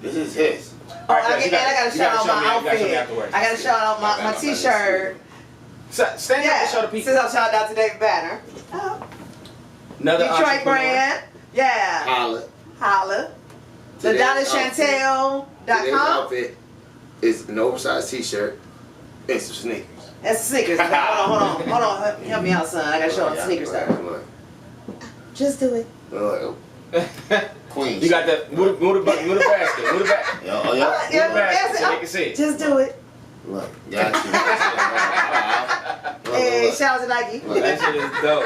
This is his. Oh, I gotta shout out my outfit. I gotta shout out my T-shirt. Stand up and show the people. Since I'm shouting out to David Banner. Another Detroit entrepreneur. brand. Yeah. Holla. Today's Today's LaDonnaChantel.com. outfit is an oversized T-shirt and some sneakers. That's the sneakers. Hold on. Help me out, son. I gotta show the sneakers Look, though. look. Just do it. Look. Queen. You got the move the basket. Move the basket. Yo, Move the basket so they can see it. Just do it. Look, got you. Hey, shout out to Nike. That shit is dope.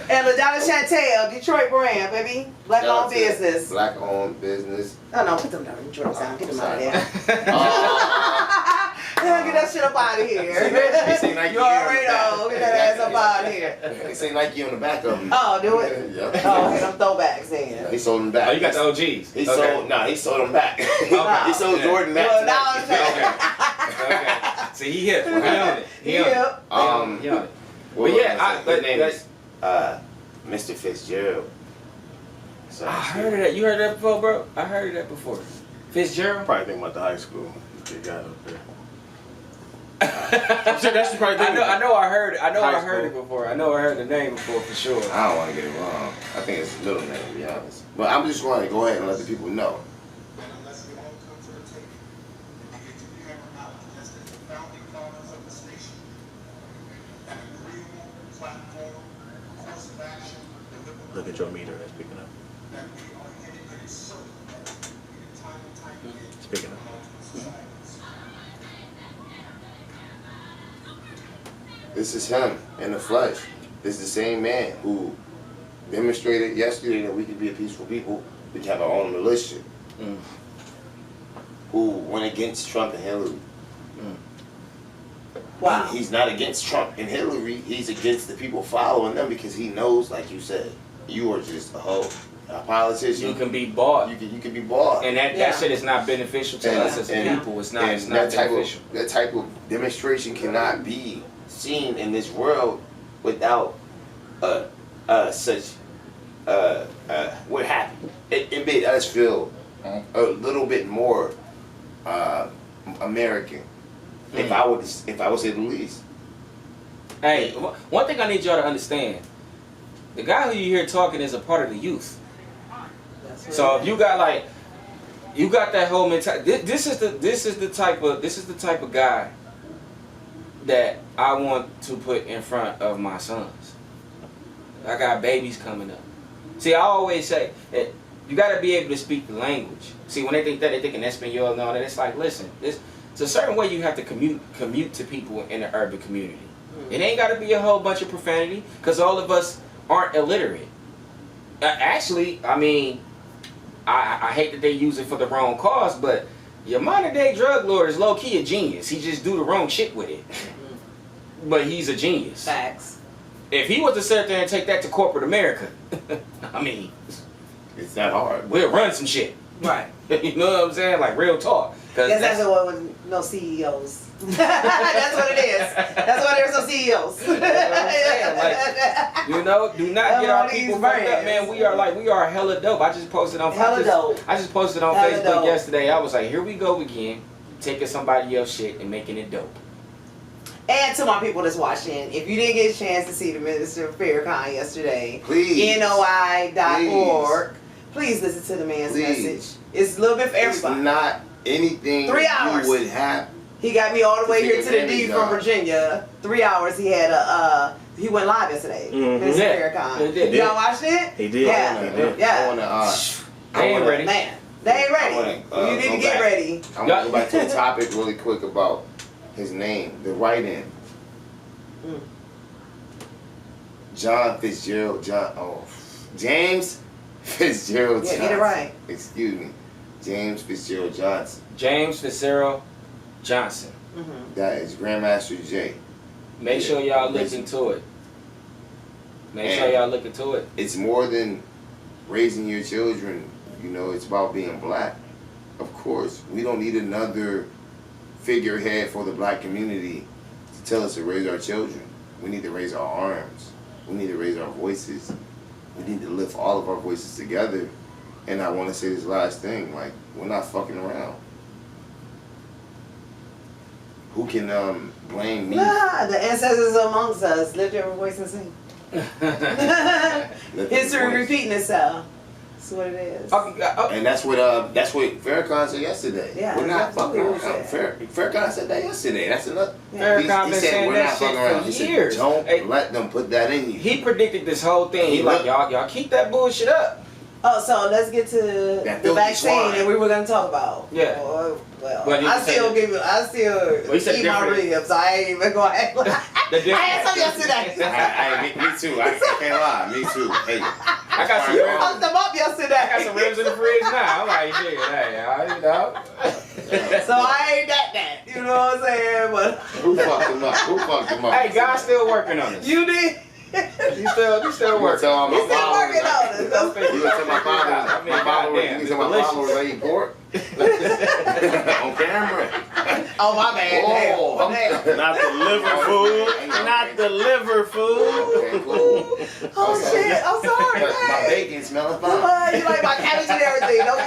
And LaDonna Chantel, Detroit brand, baby. Black owned business. Black owned business. Oh no, put them down in Detroit sound. Get them out of there. Oh. Get that shit up out of here. Say Nike You already know. Get that ass up out of here. They say Nike on the back of them. Oh, do it? Yep. Oh, okay, them throwbacks then. He sold them back. Oh, you got the OGs. He sold them back. He sold Jordan back. Well, to now Nike. I'm saying. Okay. See, he hit. He on it. He on it. Yeah. He on it. Well, But yeah, his name is Mr. Fitzgerald. So I heard of that. You heard of that before, bro? I heard of that before. Fitzgerald? Probably think about the high school they got up there. That's probably I know I heard it. I know High I heard it school. before. I know I heard the name before for sure. I don't want to get it wrong. I think it's a middle name, to be honest. But I'm just going to go ahead and let the people know. Look at your meter. It's picking up. It's picking up. This is him in the flesh. This is the same man who demonstrated yesterday that we can be a peaceful people. We can have our own militia. Who went against Trump and Hillary. Wow. He's not against Trump and Hillary. He's against the people following them because he knows, like you said, you are just a hoe. A politician. You can be bought. You can be bought. And that shit is not beneficial to us as people. It's not beneficial. That type of demonstration cannot be seen in this world without such we're happy. It made us feel a little bit more American. If I would say the least. Hey, one thing I need y'all to understand: the guy who you hear talking is a part of the youth. So if you got that whole mentality, this is the type of guy that I want to put in front of my sons. I got babies coming up. See, I always say that you got to be able to speak the language. See, when they think that, they're thinking Espanol and all that. It's like, listen, it's a certain way you have to commute to people in the urban community. It ain't got to be a whole bunch of profanity, because all of us aren't illiterate. Actually, I mean, I hate that they use it for the wrong cause, but your modern day drug lord is low key a genius. He just do the wrong shit with it. But he's a genius. Facts. If he was to sit there and take that to corporate America, I mean, It's not hard. we'll run some shit. Right. You know what I'm saying? Like real talk. Yes, that's what with no CEOs. That's what it is. That's why there's no CEOs. You know, do not get our people fucked up, man. We are hella dope. I just posted on Hella dope. I just posted on Hella Facebook dope. yesterday. I was like, here we go again, taking somebody else's shit and making it dope. And to my people that's watching, if you didn't get a chance to see the Minister of Farrakhan yesterday, Please. NOI.org, please listen to the man's Please. message. It's a little bit for everybody. It's not anything 3 hours. you would have He got me all the way To here take to the advantage D of. from Virginia. 3 hours. He had he went live yesterday. Mr. Yeah, Farrakhan. he did. Y'all watched it? He did. Yeah. He did. Yeah. I wanna, They ain't ready. Man, they ain't ready. wanna, you need go to get back. ready. I want to go back to the topic really quick about his name, the write-in. Mm. James Fitzgerald Yeah, Johnson. get it right. Excuse me. James Fitzgerald Johnson. James Fitzgerald Johnson. Mm-hmm. That is Grandmaster J. Make sure y'all look into it. Make sure y'all look into it. It's more than raising your children. You know, it's about being black. Of course, we don't need another figurehead for the black community to tell us to raise our children. We need to raise our arms. We need to raise our voices. We need to lift all of our voices together. And I want to say this last thing, like, we're not fucking around. Who can blame me? Nah, the ancestors amongst us. Lift your voice and sing. Lift their History voice? repeating itself. That's what it is. And that's what Farrakhan said yesterday. Yeah, we're not that's fucking what he around. said. Farrakhan said that yesterday. That's another. Farrakhan He been said saying we're that not shit fucking around. for He said years. don't Hey, let them put that in you. he predicted this whole thing. He like, y'all keep that bullshit up. Oh, so let's get to That the filthy vaccine swine. that we were going to talk about. Yeah. Well, But you I said still that- eat you said my different. ribs. I ain't even going to act like The I had some yesterday. Me too. I can't lie. Me too. Hey, I got some You ribs. fucked them up yesterday. I got some ribs in the fridge now. I'm like, shit, hey, you know. So I ain't that. You know what I'm saying? But who fucked him up? Who fucked him up? Hey, God's still working on us. you did. You still You gonna working. tell all my You still followers? working on it. You gonna tell my followers? I mean, My followers. goddamn, You it's gonna tell my followers I eat pork on camera? Oh, my bad. Oh, Damn. Damn. Not the liver food. Not the liver food. Okay, cool. Oh, shit. I'm sorry. But my man. bacon smelling fine. You like my cabbage and everything, don't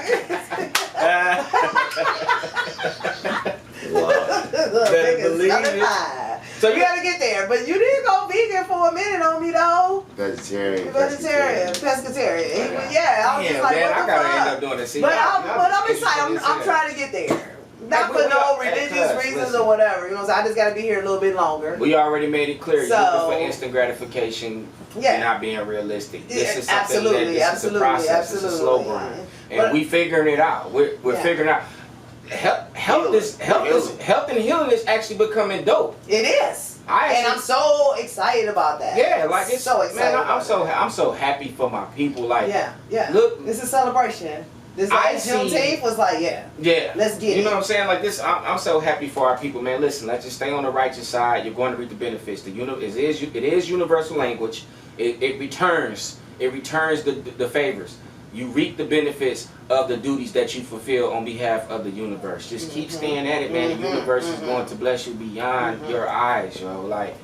Better believe it. So you gotta get there, but you did go vegan for a minute on me though. Vegetarian. You vegetarian, pescatarian. Yeah, I was Yeah, just like, man, what I the gotta fuck? end up doing it. See, But y'all I'm just excited. interested I'm in trying to get there. Not Hey, for no hey, religious cuz, reasons listen. or whatever. You know, so I just gotta be here a little bit longer. We already made it clear. So- You're looking for instant gratification. Yeah. You're not being realistic. This Yeah, is something absolutely, that this is a process. It's a slow absolutely. grind, and But- we figuring it out. We're Yeah. figuring out. Health and healing is actually becoming dope. It is. I And actually- I'm so excited about that. Yeah, like it's so excited. man. about I'm so happy for my people. Like yeah. look, This is celebration. This I like see- Juneteenth was like, yeah. yeah. Let's get You know it. what I'm saying? Like this, I'm so happy for our people, man. Listen, let's just stay on the righteous side. You're going to reap the benefits. It is universal language. It returns the favors. You reap the benefits of the duties that you fulfill on behalf of the universe. Just keep staying at it, man. The universe is going to bless you beyond your eyes, yo. Like,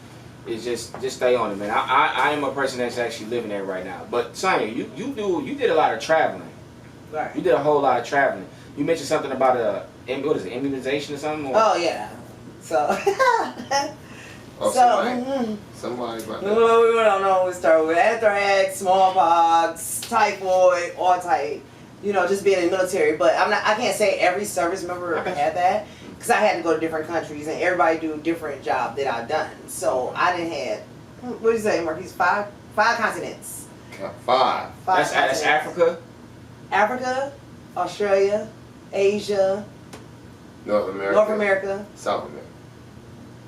it's just stay on it, man. I am a person that's actually living that right now. But Sonya, you did a lot of traveling. Right. You did a whole lot of traveling. You mentioned something about what is it, immunization or something? Or? Oh yeah. So Oh, somebody about that. we don't know. We start with anthrax, smallpox, typhoid, all type. You know, just being in the military. But I can't say every service member had that because I had to go to different countries and everybody do a different job that I've done. So I didn't have. What do you say, Marquise? Five continents. Five. That's continents. Africa. Africa, Australia, Asia, North America. North America. South America.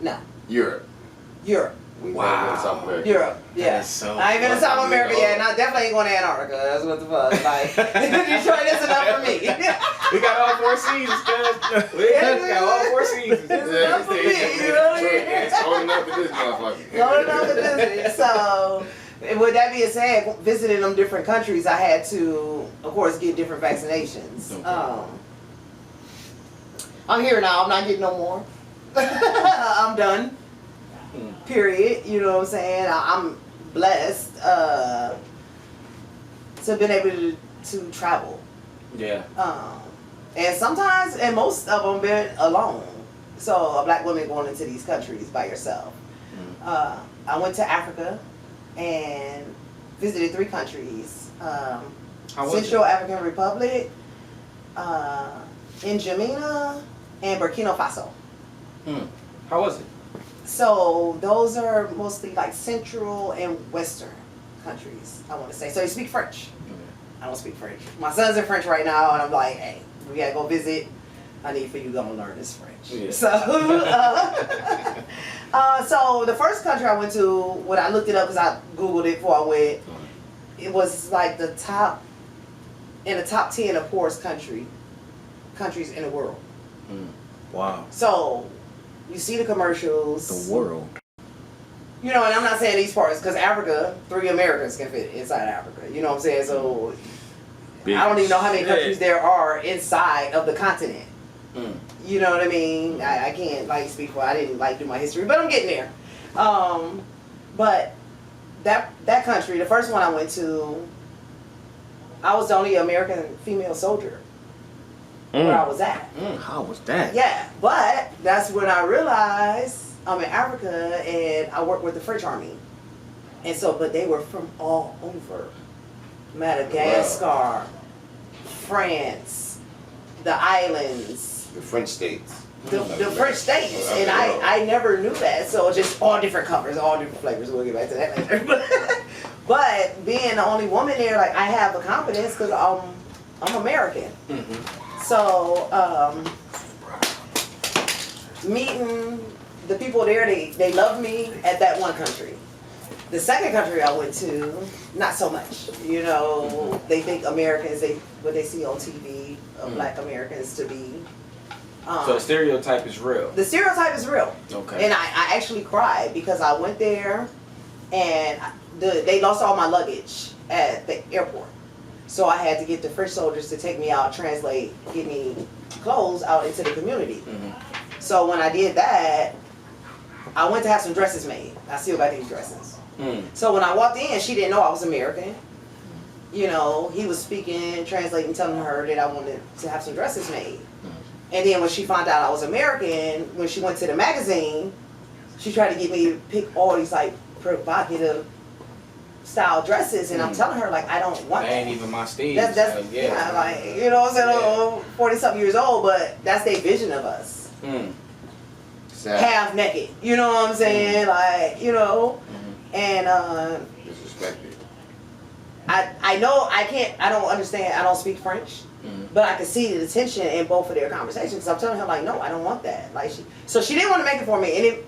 No, Europe. Europe. We Wow. never been to South America. Europe, That yeah. is so I ain't been to South fucking America good. yet, and I definitely ain't going to Antarctica. That's what the fuck. Like, Detroit is enough for me. We got all 4 seasons, cuz. We got all 4 seasons. It's enough for me, you know what I mean? It's old enough for this motherfucker. Going on to visit. So, and with that being said, visiting them different countries, I had to, of course, get different vaccinations. Okay. I'm here now. I'm not getting no more. I'm done. Period. You know what I'm saying? I'm blessed to have been able to travel. Yeah. And sometimes, and most of them been alone. So a black woman going into these countries by yourself. I went to Africa and visited 3 countries. How was Central African Republic, N'Djamena, and Burkina Faso. How was it? So those are mostly like central and western countries, I want to say. So you speak French. I don't speak French. My son's in French right now, and I'm like, hey, we gotta go visit. I need for you to go and learn this French. Yeah. So, so the first country I went to, when I looked it up because I Googled it before I went, it was like in the top 10 of poorest countries in the world. Wow. So you see the commercials. The world. You know, and I'm not saying these parts because Africa, 3 Americans can fit inside Africa. You know what I'm saying? So Big I don't even know how many countries shit. there are inside of the continent. Mm. You know what I mean? I can't like speak for. I didn't like do my history, but I'm getting there. But that country, the first one I went to, I was the only American female soldier where I was at. How was that? Yeah, but that's when I realized I'm in Africa and I work with the French army. And so, but they were from all over. Madagascar, France, the islands. The French states. The French states. And I never knew that. So just all different colors, all different flavors. We'll get back to that later. But being the only woman there, like I have the confidence because I'm American. So, meeting the people there, they love me at that one country. The second country I went to, not so much. You know, they think Americans, what they see on TV of Black Americans to be. So the stereotype is real. The stereotype is real. Okay. And I actually cried because I went there and they lost all my luggage at the airport. So I had to get the French soldiers to take me out, translate, get me clothes out into the community. So when I did that, I went to have some dresses made. I still got these dresses. So when I walked in, she didn't know I was American. You know, he was speaking, translating, telling her that I wanted to have some dresses made. And then when she found out I was American, when she went to the magazine, she tried to get me to pick all these like provocative style dresses, and I'm telling her like I don't want That that. ain't even my stage. That's yeah, like you know what I'm saying, 40-something years old, but that's their vision of us. Half naked, you know what I'm saying? Like, you know, and Disrespected. I know I don't understand, I don't speak French, but I could see the tension in both of their conversations. I'm telling her like, no, I don't want that. Like so she didn't want to make it for me, and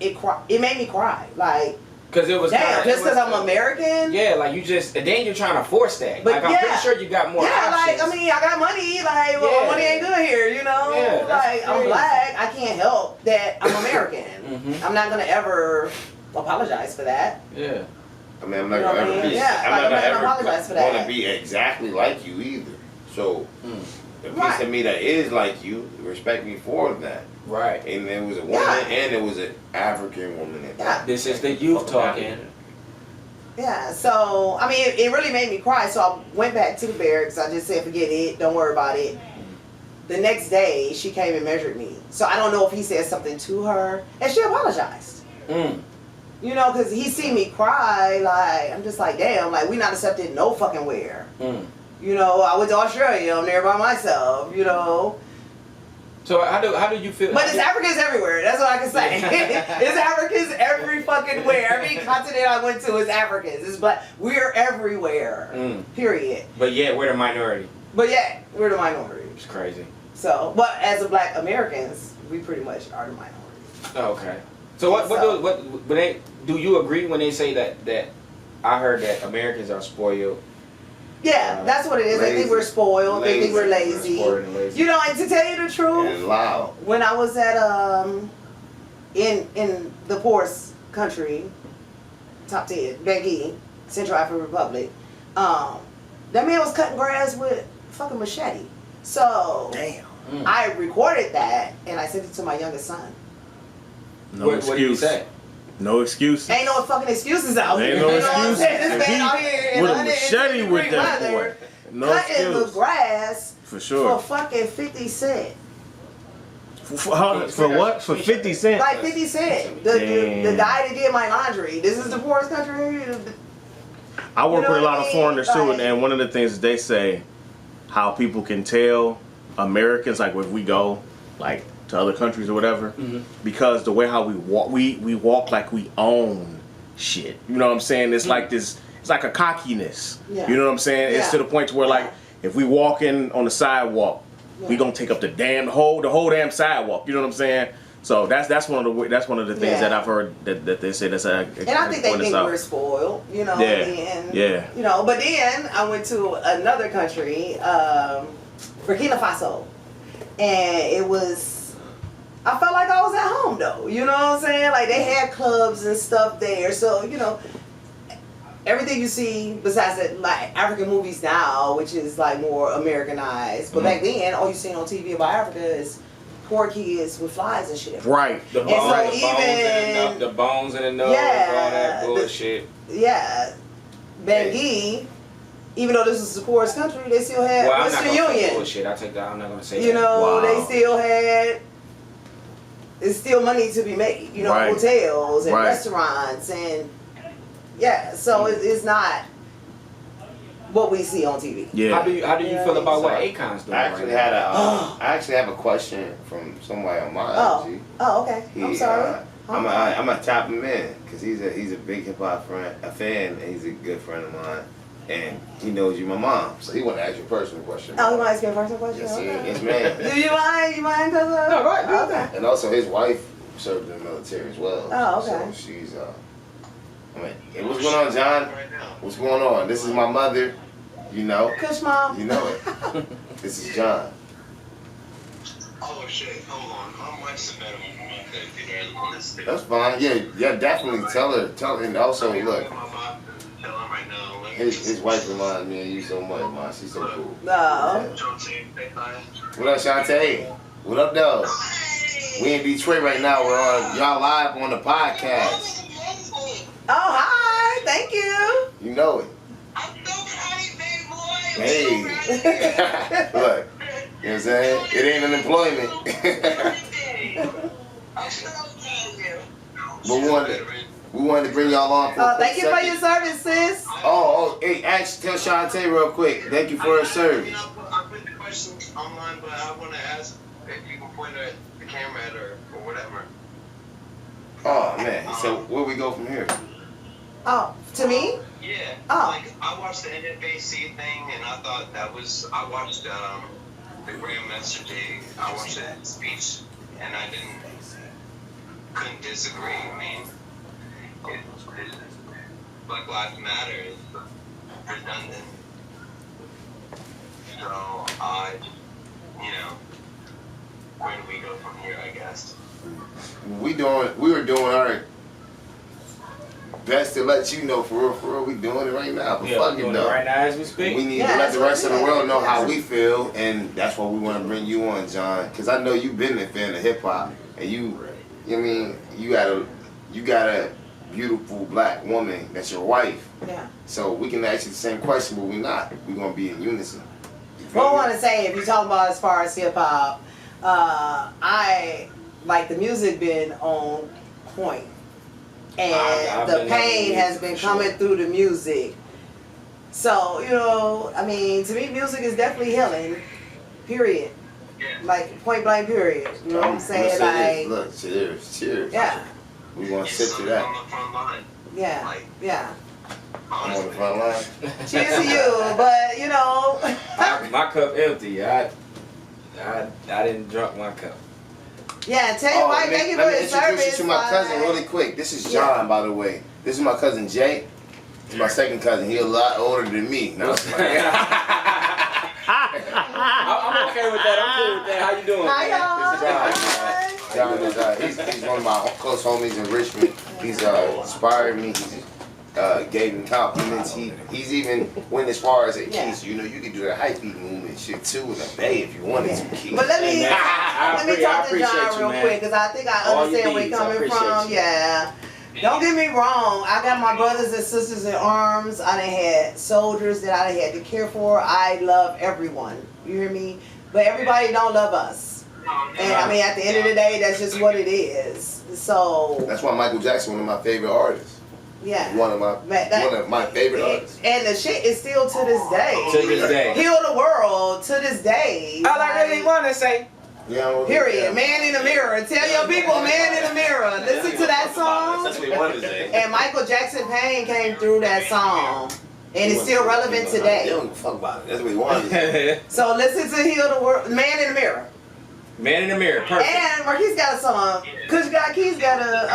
it made me cry. Like, because it was damn, just because I'm American. Yeah, like you just, and then you're trying to force that. But like I'm pretty sure you got more options. like I mean, I got money. Like, well, money ain't good here, you know. Yeah, like I'm crazy. Black, I can't help that I'm American. I'm not gonna ever apologize for that. Yeah. I mean, I'm not You know gonna what I ever mean? be. Yeah, I'm like, not gonna I'm not ever apologize for that. want to be exactly like you either. So the piece Right. of me that is like you, respect me for that. Right. And there was a woman, and there was an African woman. At that. This is the youth talking. Yeah, so I mean, it really made me cry. So I went back to the barracks. I just said, forget it, don't worry about it. The next day, she came and measured me. So I don't know if he said something to her, and she apologized. You know, because he seen me cry. Like I'm just like, damn, like we not accepted no fucking where. You know, I went to Australia. I'm there by myself. You know. So how do you feel? But it's Africans everywhere. That's what I can say. It's Africans every fucking where. Every continent I went to is Africans. It's Black. We're everywhere. Period. But yeah, we're the minority. But yeah, we're the minority. It's crazy. So, but as a Black Americans, we pretty much are the minority. Oh, okay. So what do you agree when they say that I heard that Americans are spoiled? Yeah, that's what it is. They think we're spoiled. They think we're lazy. Spoiled and lazy. You know, and to tell you the truth, And loud. when I was at in the poorest country, top 10, Bangui, Central African Republic, that man was cutting grass with a fucking machete. So Damn. I recorded that and I sent it to my youngest son. No What did you excuse. say? No excuse. Ain't no fucking excuses out here. Ain't no You know what I'm excuses. saying? This If man he out here in with a 110 machete with degree that weather, boy, no cutting the excuse. grass For sure. for fucking 50 cents. For what? For 50 cents? Like 50 cents. The Damn. guy that did my laundry. This is the poorest country. I work You know with a what lot I of mean? foreigners too, Like- and one of the things that they say, how people can tell Americans, like if we go, like to other countries or whatever, because the way how we walk like we own shit. You know what I'm saying? It's like this. It's like a cockiness. Yeah. You know what I'm saying? Yeah. It's to the point to where like if we walking on the sidewalk, we gonna take up the whole damn sidewalk. You know what I'm saying? So that's one of the things that I've heard that they say that's and I think they think we're spoiled, you know. Yeah. You know, but then I went to another country, Burkina Faso, and it was. I felt like I was at home though. You know what I'm saying? Like they had clubs and stuff there, so you know. Everything you see besides that, like African movies now, which is like more Americanized, but back then, all you seen on TV about Africa is poor kids with flies and shit. Right. The bones in the nose, all that bullshit. Yeah. Bangui, even though this is the poorest country, they still had Western Union. Bullshit. I take that. I'm not gonna say you that. know, they still had. It's still money to be made. You know, hotels and restaurants and. Yeah, so it's not what we see on TV. Yeah. How do you feel about what Akon's doing? I actually have a question from somebody on my IG. Oh, okay. I'm sorry. I'm gonna tap him in because he's a big hip hop fan, and he's a good friend of mine, and he knows you, my mom. So he want to ask you a personal question. Oh, you want to ask me a personal question? Yes, okay. yes, ma'am. Do you mind? No, go ahead. Okay. And also, his wife served in the military as well. Oh, okay. So she's hey, what's going on, John? What's going on? This is my mother. You know. Kush mom. You know it. This is John. Oh shit! Hold on. My wife's a better one. That's fine. Yeah. Definitely tell her. And also, look. His wife reminds me of you so much, man. She's so cool. No. What up, Shantae? What up, though? We in Detroit right now. We're on y'all live on the podcast. Oh, hi. Thank you. You know it. Hey. Look. You know what I'm saying? It ain't unemployment. But we wanted to bring y'all on for a quick thank you for your service, sis. Hey, tell Shantae real quick. Thank you for her service. I put the question online, but I want to ask if you can point at the camera at her or whatever. Oh, man. So where we go from here? Oh, to me? Yeah. Oh. Like, I watched the NFAC thing, and I thought I watched the Grandmaster Day. I watched that speech, and I couldn't disagree. I mean, Black Lives Matter is redundant. So, where do we go from here, I guess? We were doing our best to let you know for real, we doing it right now. But we're doing it right now as we speak. We need to let the rest of the world know how we feel, and that's why we want to bring you on, John. Because I know you've been a fan of hip hop, and you got a beautiful black woman that's your wife. Yeah. So we can ask you the same question, but we're not. We're gonna be in unison. Well, I want to say, if you talk about as far as hip hop, I like the music been on point. And the pain has been coming through the music. So, I mean, to me, music is definitely healing. Period. Like, point blank, period. You know what I'm saying? Like, look, cheers. Yeah. We want to sip to that. Yeah. Yeah. I'm on the front line. Cheers to you, but my cup empty. I didn't drink my cup. Yeah, tell your wife, thank you for your service. Let me introduce you to my cousin really quick. This is John, by the way. This is my cousin Jay. He's my second cousin. He's a lot older than me. No, I'm okay with that. I'm cool with that. How you doing? Hi, y'all. This is John. He's one of my close homies in Richmond. He's inspired me. He's gave me compliments. He's even went as far as a Keith. You can do the hype beat movement shit too in the Bay if you wanted to, Keith. But let me talk to John real quick, because I think I understand where you're coming from. Yeah. Don't get me wrong. I got my brothers and sisters in arms. I done had soldiers that I done had to care for. I love everyone. You hear me? But everybody don't love us. And I mean, at the end of the day, that's just what it is. So that's why Michael Jackson, one of my favorite artists. Yeah. One of my favorite artists. And the shit is still to this day. To this day. Heal the world to this day. All I really want to say, Yeah. Period. Man in the mirror. Tell your people, man in the mirror. Listen to that song. That's what he wanted to say. And Michael Jackson Payne came through that song. And it's still relevant They today. don't give a fuck about it. That's what he wanted to say. So listen to Heal the World. Man in the Mirror. Man in the Mirror. Perfect. And Marquise got a song. Kush got Keys got a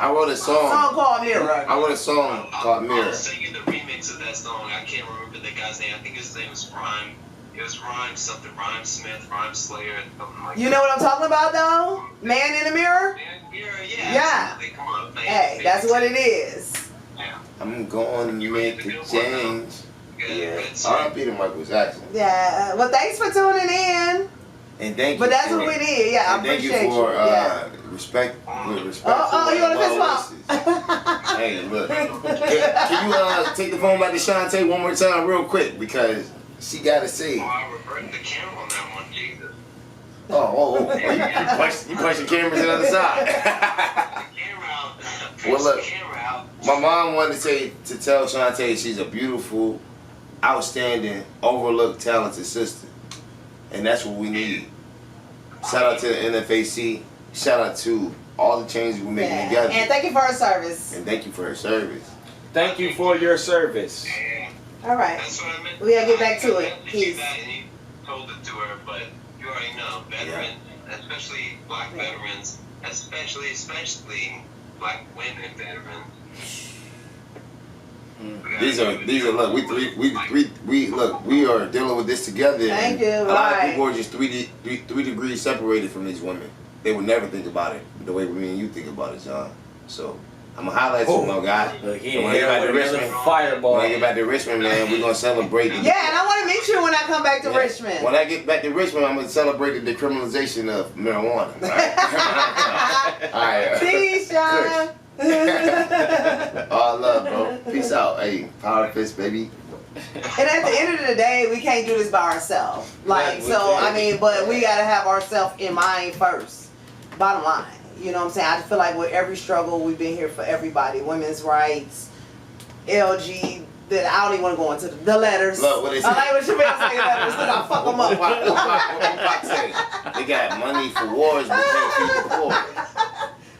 I wrote a song. called Mirror. I wrote a song called Mirror. I'll sing you the remix of that song. I can't remember the guy's name. I think his name was Rhyme. It was Rhyme something. Rhyme Smith, Rhyme Slayer, something like You know what I'm talking about though? Man in the Mirror? Man, yeah. Yeah. Absolutely. Come on, man. Hey, that's what it is. Yeah. I'm going to make a change. Good, Yeah. good song. R.I.P. to Michael Jackson. Yeah. Well, thanks for tuning in. And thank you. But that's for, what we did. Yeah, I and thank appreciate you for Yeah. respect. With respect. Oh, to you want to well fist wishes. bump? Hey, look. Can you take the phone back to Shantae one more time, real quick, because she gotta say. Oh, I reverted the camera on that one, Jesus. You punch the cameras to the other side. The camera out. Well, look. The camera out. My mom wanted to tell Shantae she's a beautiful, outstanding, overlooked, talented sister. And that's what we need. Shout out to the NFAC. Shout out to all the changes we're making Yeah. together. And thank you for her service. And thank you for her service. Thank you for your service. Yeah. All right. That's what I meant. We gotta get back to I it. meant to do Peace. that and you told it to her, but you already know. Veteran, especially black veterans, especially black women veterans. These are look, we are dealing with this together. Thank you, A lot of right. people are just three degrees separated from these women. They would never think about it the way me and you think about it, John. So I'm gonna highlight you, my guy. Look, he So when I get back to Richmond, fireball. when I get back to Richmond, man, we're gonna celebrate. Yeah, and I want to meet you when I come back to Yeah. Richmond. When I get back to Richmond, I'm gonna celebrate the decriminalization of marijuana. Right? All right. Peace, John. All love, bro. Peace out. Hey, power fist, baby. And at the end of the day, we can't do this by ourselves. Like, Right, so, we I mean, but we gotta have ourselves in mind first. Bottom line. You know what I'm saying? I feel like with every struggle, we've been here for everybody. Women's rights, LG, that I don't even want to go into the letters. Look, what they say. I like when Shabelle say letters, because I fuck them up. What Fucc say? They got money for wars, but can't feed the poor.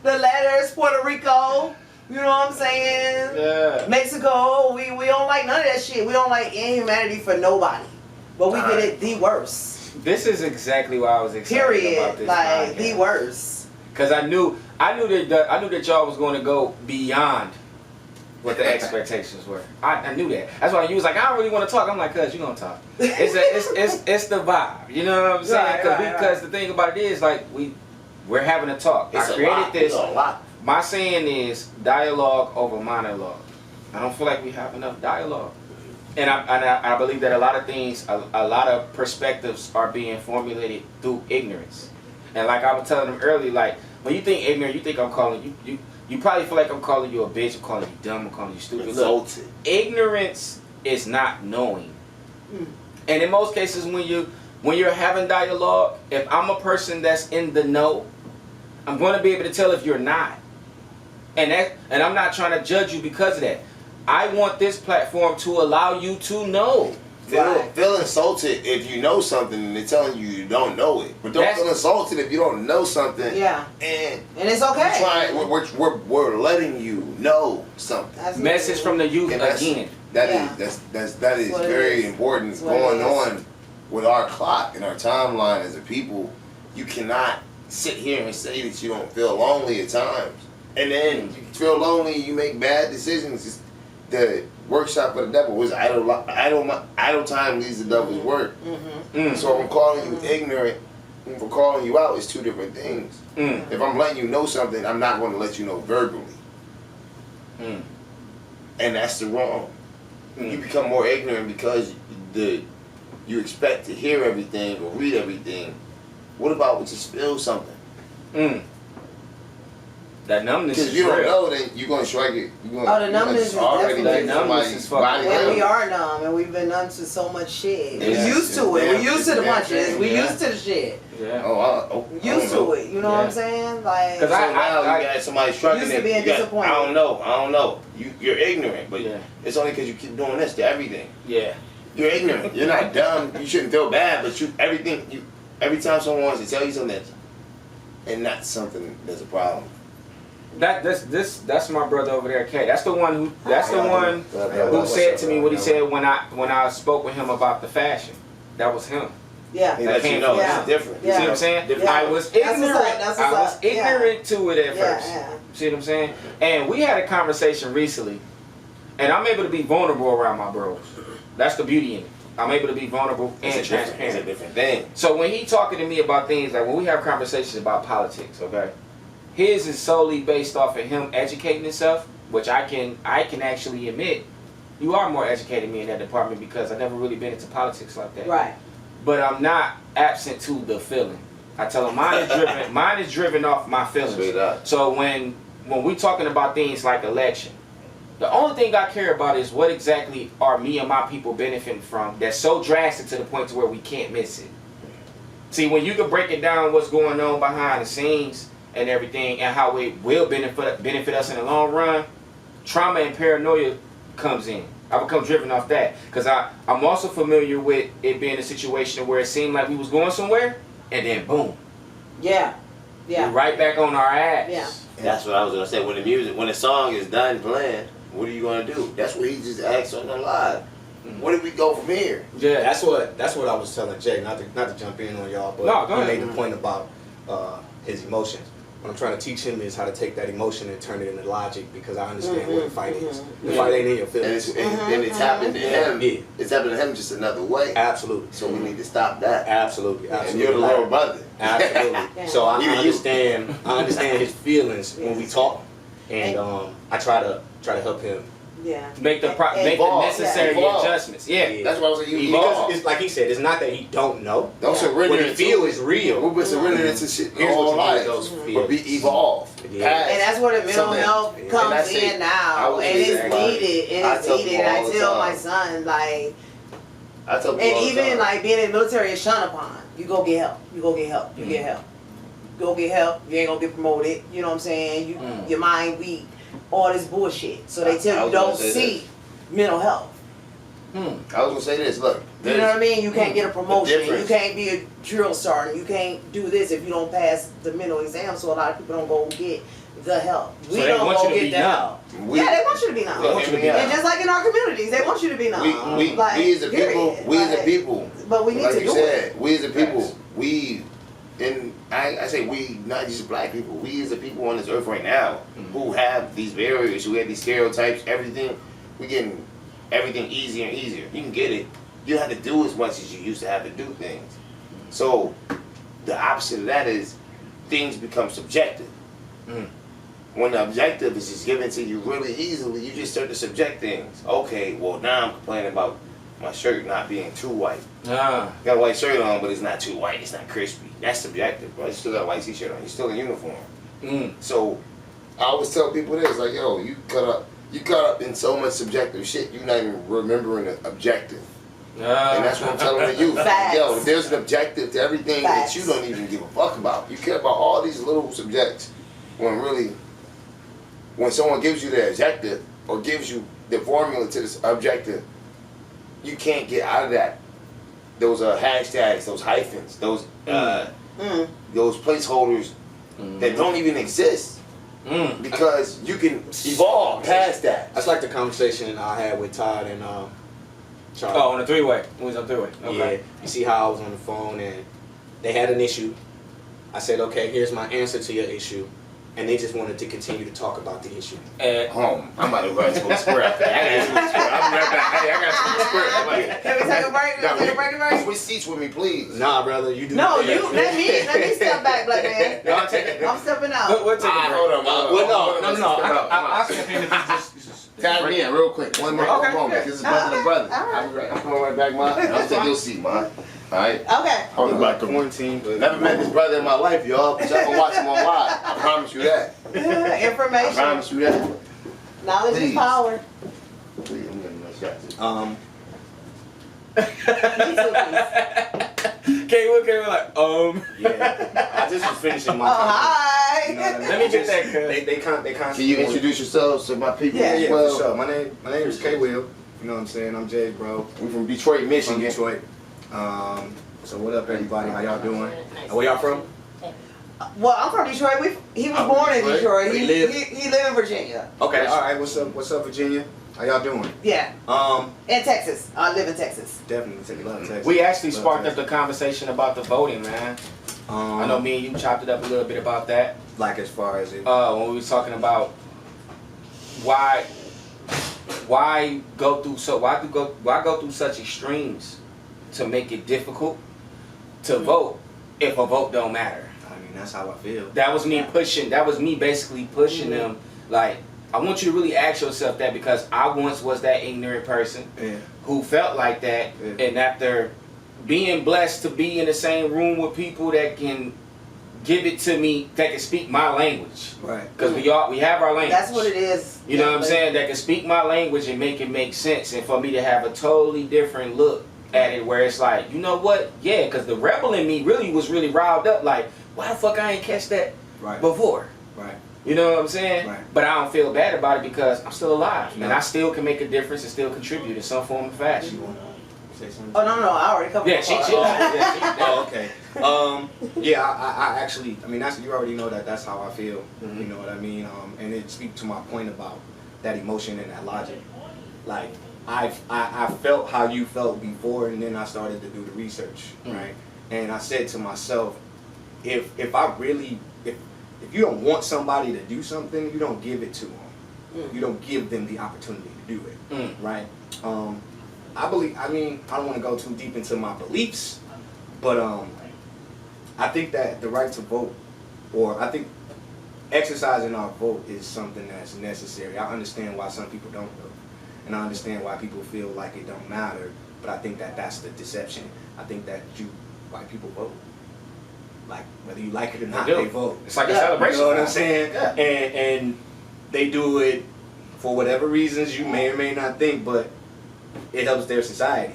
The letters, Puerto Rico, you know what I'm saying? Yeah. Mexico, we don't like none of that shit. We don't like inhumanity for nobody. But we get it the worst. This is exactly why I was excited about Period. this Like podcast. the worst. Cause I knew that y'all was going to go beyond what the expectations were. I knew that. That's why you was like, I don't really want to talk. I'm like, cuz you gonna talk. It's the vibe. You know what I'm saying? Right, Because the thing about it is like we're having a talk. It's I a created lot. this. It's a lot. My saying is dialogue over monologue. I don't feel like we have enough dialogue. And I believe that a lot of things, a lot of perspectives are being formulated through ignorance. And like I was telling them earlier, like when you think ignorant, you think I'm calling you probably feel like I'm calling you a bitch, I'm calling you dumb, I'm calling you stupid. Look, Insulted. ignorance is not knowing. Mm. And in most cases when you're having dialogue, if I'm a person that's in the know, I'm going to be able to tell if you're not. And I'm not trying to judge you because of that. I want this platform to allow you to know. Feel insulted if you know something and they're telling you you don't know it. But don't feel insulted if you don't know something. Yeah. And it's okay. We're letting you know something. That's Message from the youth And that's- again. That Yeah. is That's very what it is. important That's what it going is. on with our clock and our timeline as a people. You cannot sit here and say that you don't feel lonely at times. And then you feel lonely, you make bad decisions. It's the workshop of the devil was idle time leads the devil's work. Mm-hmm. So if I'm calling you ignorant, and for calling you out, it's two different things. If I'm letting you know something, I'm not going to let you know verbally. And that's the wrong. You become more ignorant because you expect to hear everything or read everything. What about just feel something? That numbness Because is if you don't real. know, then you're going to strike it. The numbness is already definitely- get That numbness somebody's is fucking body real. And we down. are numb, and we've been numb to so much shit. Yeah. We're used to it. Yeah. We're used to the Yeah. punches. We're Yeah. used to the shit. Yeah. Used to it. You know what I'm saying? Like, So I- now you got somebody struggling. used to being disappointed. I don't know. You're ignorant, but Yeah. it's only because you keep doing this to everything. Yeah. You're ignorant. You're not dumb. You shouldn't feel bad, but everything Every time someone wants to tell you something and not something that's a problem. That's my brother over there, K. That's the one who said to me what he said when I spoke with him about the fashion. That was him. Yeah. He let you know it's different. You see what I'm saying? Yeah. I was ignorant. I was ignorant to it at first. Yeah. See what I'm saying? And we had a conversation recently, and I'm able to be vulnerable around my bros. That's the beauty in it. I'm able to be vulnerable and transparent. It's a different thing. So when he talking to me about things, like when we have conversations about politics, okay, his is solely based off of him educating himself, which I can actually admit, you are more educated than me in that department because I've never really been into politics like that. Right. But I'm not absent to the feeling. I tell him mine is driven off my feelings. Straight up. So when we talking about things like election, the only thing I care about is what exactly are me and my people benefiting from that's so drastic to the point to where we can't miss it. See, when you can break it down what's going on behind the scenes and everything and how it will benefit us in the long run, trauma and paranoia comes in. I become driven off that because I'm also familiar with it being a situation where it seemed like we was going somewhere and then boom. Yeah. Yeah. We're right back on our ass. Yeah. That's what I was gonna say. When the song is done playing, what are you gonna do? That's what he just asked on the live. Where do we go from here? Yeah. That's what I was telling Jay. Not to jump in on y'all, but No, go ahead. he made the point about his emotions. What I'm trying to teach him is how to take that emotion and turn it into logic because I understand what the fight is. The fight ain't in your And feelings. it's happened to him. Yeah. It's happened to him just another way. Absolutely. So we need to stop that. Absolutely. And you're the little brother. Absolutely. So I understand his feelings when we talk, and I try to help him. Yeah. Make the necessary Evolve. adjustments. Yeah. That's why I was like, you Because evolve. it's like he said, it's not that he don't know. Don't surrender What he into feel it. is real. We've been surrendering into shit Here's all what you life. need those But feelings. be evolved. Yeah. Past And that's where the mental something. health And comes I say- in I now, would and say it's that. needed. And I it's tell needed. people And I all the tell time. my son, like, I tell people and all the even time. like being in the military is shunned upon. You go get help. You go get help. You get help. Go get help. You ain't gonna get promoted. You know what I'm saying? Your mind weak. All this bullshit. So they tell you don't seek mental health. I was gonna say this. Look, You know what I mean? You can't get a promotion. And you difference. can't be a drill sergeant. You can't do this if you don't pass the mental exam. So a lot of people don't go get the help. We they don't want go you to get be the numb. help. We- Yeah, they want you to be numb. They want you to be And numb. just like in our communities, they want you to be numb. We as a people, But we need like to you do said, it. we as a people, I say we, not just black people, we as a people on this earth right now, who have these barriers, who have these stereotypes, everything, we getting everything easier and easier. You can get it. You don't have to do as much as you used to have to do things. So the opposite of that is things become subjective. When the objective is just given to you really easily, you just start to subject things. Okay, well now I'm complaining about my shirt not being too white. Got a white shirt on, but it's not too white. It's not crispy. That's subjective, bro. You still got a white t-shirt on. You're still in uniform. So I always tell people this, like, yo, you caught up in so much subjective shit, you're not even remembering the objective. And that's what I'm telling the youth. Facts. Yo, there's an objective to everything Facts. that you don't even give a fuck about. You care about all these little subjects when really, when someone gives you the objective or gives you the formula to this objective, you can't get out of that. Those hashtags, those hyphens, those placeholders that don't even exist because you can evolve past that. That's like the conversation I had with Todd and Charlie. Oh, on the three-way. We was on three-way. Okay. Yeah, you see how I was on the phone and they had an issue. I said, okay, here's my answer to your issue. And they just wanted to continue to talk about the issue. And Home. I'm about to go to the square. I got to the square. I'll be right back. Hey, I got to the square. Can we take a break? Can we take a break? Switch seats with me, please. Nah, brother, you do No, that. you let me step back, black man. No, I'll take it. I'm stepping out. We'll take a break. Hold on. I'll step in if you just Tag me in real quick. One more Okay, moment. yeah. This is brother to brother. All right. I'll be right. I'm coming right back, man. I'll take your seat, man. Alright? Okay. Hold on. About quarantine, but Never met this brother in my life, y'all. But y'all can watch him on live. I promise you that. I Information. promise you that. Knowledge is Please. power. Please, I'm getting my shots. Me too, please. we're like, yeah, I just was finishing my Oh, comment. hi. You know what I mean? Let me get that, They constantly. Can you introduce yourselves to my people Yeah, as Yeah, well? for sure. My name is K. Will. You know what I'm saying? I'm Jay, bro. We're from Detroit, From Michigan. Detroit. So what up, everybody? How y'all doing? And where y'all from? Well, I'm from Detroit. He was born in Detroit. He He live? lived in Virginia. Okay, all right. What's up? What's up, Virginia? How y'all doing? Yeah. In Texas. I live in Texas. Definitely take a lot of Texas. We actually Love sparked up Texas. the conversation about the voting, man. I know me and you chopped it up a little bit about that. Like as far as it. When we was talking about why go through such extremes to make it difficult to vote if a vote don't matter. I mean, that's how I feel. That was me pushing. That was me basically pushing them. Like, I want you to really ask yourself that, because I once was that ignorant person who felt like that, and after being blessed to be in the same room with people that can give it to me, that can speak my language. Right. Because we have our language. That's what it is. You know what I'm saying? That can speak my language and make it make sense, and for me to have a totally different look at it, where it's like, you know what? Yeah, because the rebel in me was really riled up. Like, why the fuck I ain't catch that before? Right. You know what I'm saying? Right. But I don't feel bad about it because I'm still alive, No. and I still can make a difference and still contribute in some form or fashion. You wanna say something? Oh, no, I already covered Yeah, my she part. Oh, okay. Yeah, I actually, I mean, you already know that's how I feel. Mhm. You know what I mean? And it speaks to my point about that emotion and that logic. Like, I felt how you felt before, and then I started to do the research, right? And I said to myself, if you don't want somebody to do something, you don't give it to them. You don't give them the opportunity to do it, right? I believe, I mean, I don't want to go too deep into my beliefs, but I think that the right to vote, or I think exercising our vote is something that's necessary. I understand why some people don't vote, and I understand why people feel like it don't matter, but I think that's the deception. I think that white people vote. Like, whether you like it or not, They do. they vote. It's like a celebration. You know what I'm saying? Yeah. And they do it for whatever reasons you may or may not think, but it helps their society.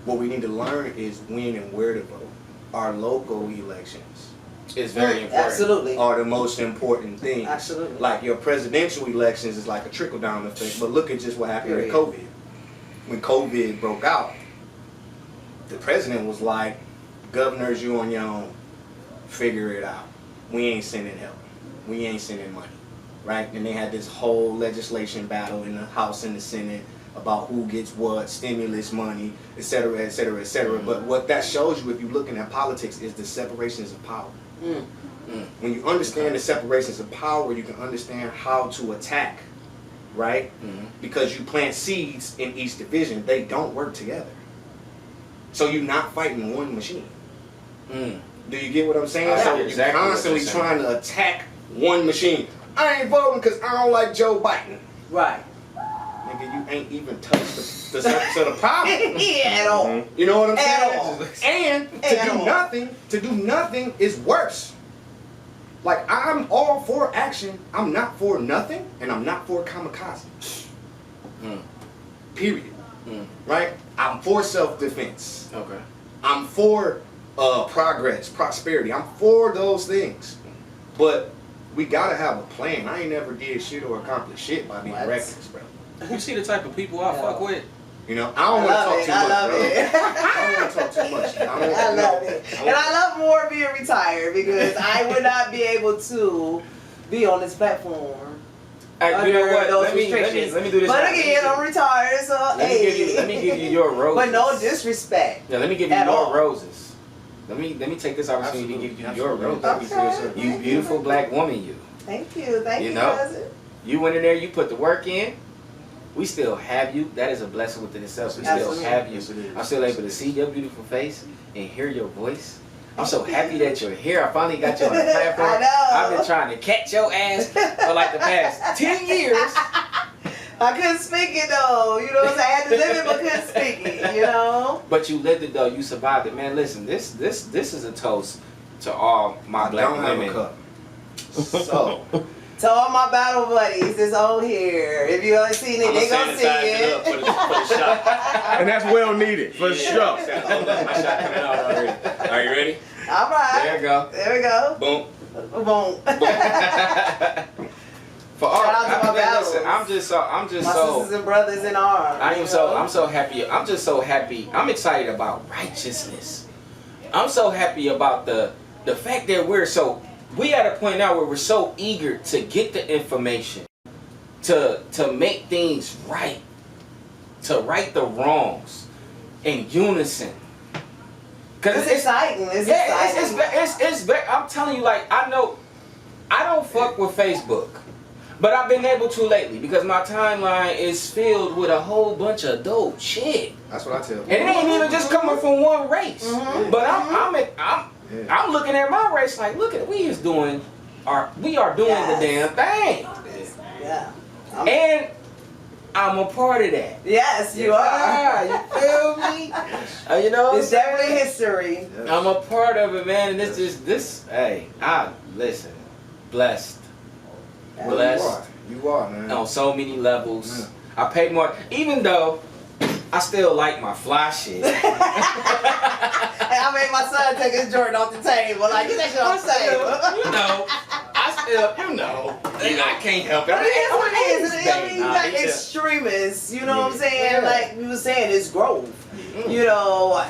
What we need to learn is when and where to vote. Our local elections It's very important. Absolutely. are the most important things. Absolutely. Like your presidential elections is like a trickle-down effect, but look at just what happened with Period. COVID. When COVID broke out, the president was like, governors, you on your own. Figure it out. We ain't sending help. We ain't sending money. Right? And they had this whole legislation battle in the House and the Senate about who gets what, stimulus money, et cetera, et cetera, et cetera. But what that shows you, if you're looking at politics, is the separations of power. When you understand the separations of power, you can understand how to attack, right? Because you plant seeds in each division. They don't work together. So you're not fighting one machine. Do you get what I'm saying? I So get you're exactly what constantly you're saying. trying to attack one machine. I ain't voting because I don't like Joe Biden. Right. Nigga, you ain't even touched the surface of the problem. Yeah, at all. You know what I'm At saying? all. And At all. to do nothing is worse. Like, I'm all for action. I'm not for nothing, and I'm not for kamikaze. Period. Right? I'm for self-defense. Okay. I'm for progress, prosperity. I'm for those things. But we gotta have a plan. I ain't never did shit or accomplished shit by being What? reckless, bro. You see the type of people I fuck with? You know, I don't want to talk too much, I love bro. it. I don't want to talk too much. I love it. And I love more being retired, because I would not be able to be on this platform. Hey, you know what? Those Let me do this. But right. again, I'm retired, so Let me give you your roses. But no disrespect. Yeah, let me give you at your all. roses. Let me take this opportunity to give you your roses. Okay. You beautiful black woman, you. Thank you, You know? cousin. You went in there, you put the work in. We still have you. That is a blessing within itself. We Absolutely. still have you. Yes, it is. I'm still able to see your beautiful face and hear your voice. I'm so happy that you're here. I finally got you on the platform. I know. I've been trying to catch your ass for like the past 10 years. I couldn't speak it though, you know what I'm saying? I had to live it but couldn't speak it, you know? But you lived it though. You survived it, man. Listen, this is a toast to all my black don't have a women. cup. So, To all my battle buddies that's on here, if you ain't seen it, they gonna see it. for the shot. And that's well needed, for sure. My shot coming out already. Are you ready? All right. There you go. There we go. Boom. Boom. For all, Shout out to my listen, battles. I'm just My so. sisters and brothers in arms. I am you so know? I'm so happy. I'm just so happy. I'm excited about righteousness. I'm so happy about the fact that we at a point now where we're so eager to get the information, to make things right, to right the wrongs in unison. Cause it's exciting. It's exciting. It's I'm telling you, like, I know I don't fuck with Facebook, but I've been able to lately because my timeline is filled with a whole bunch of dope shit. That's what I tell And it ain't even just coming from one race. But I'm looking at my race like, look at we are doing the damn thing. Yeah. And I'm a part of that. Yes, you are. You feel me? You know, It's definitely history. I'm a part of it, man. And listen, blessed. Blessed. You are, man. On so many levels. I paid more, even though I still like my fly shit. And I made my son take his Jordan off the table. Like, get that shit off the table. I can't help it. It is what it is. I mean, like extremists, you know what I'm saying? Yeah. Like we were saying, it's growth. You know,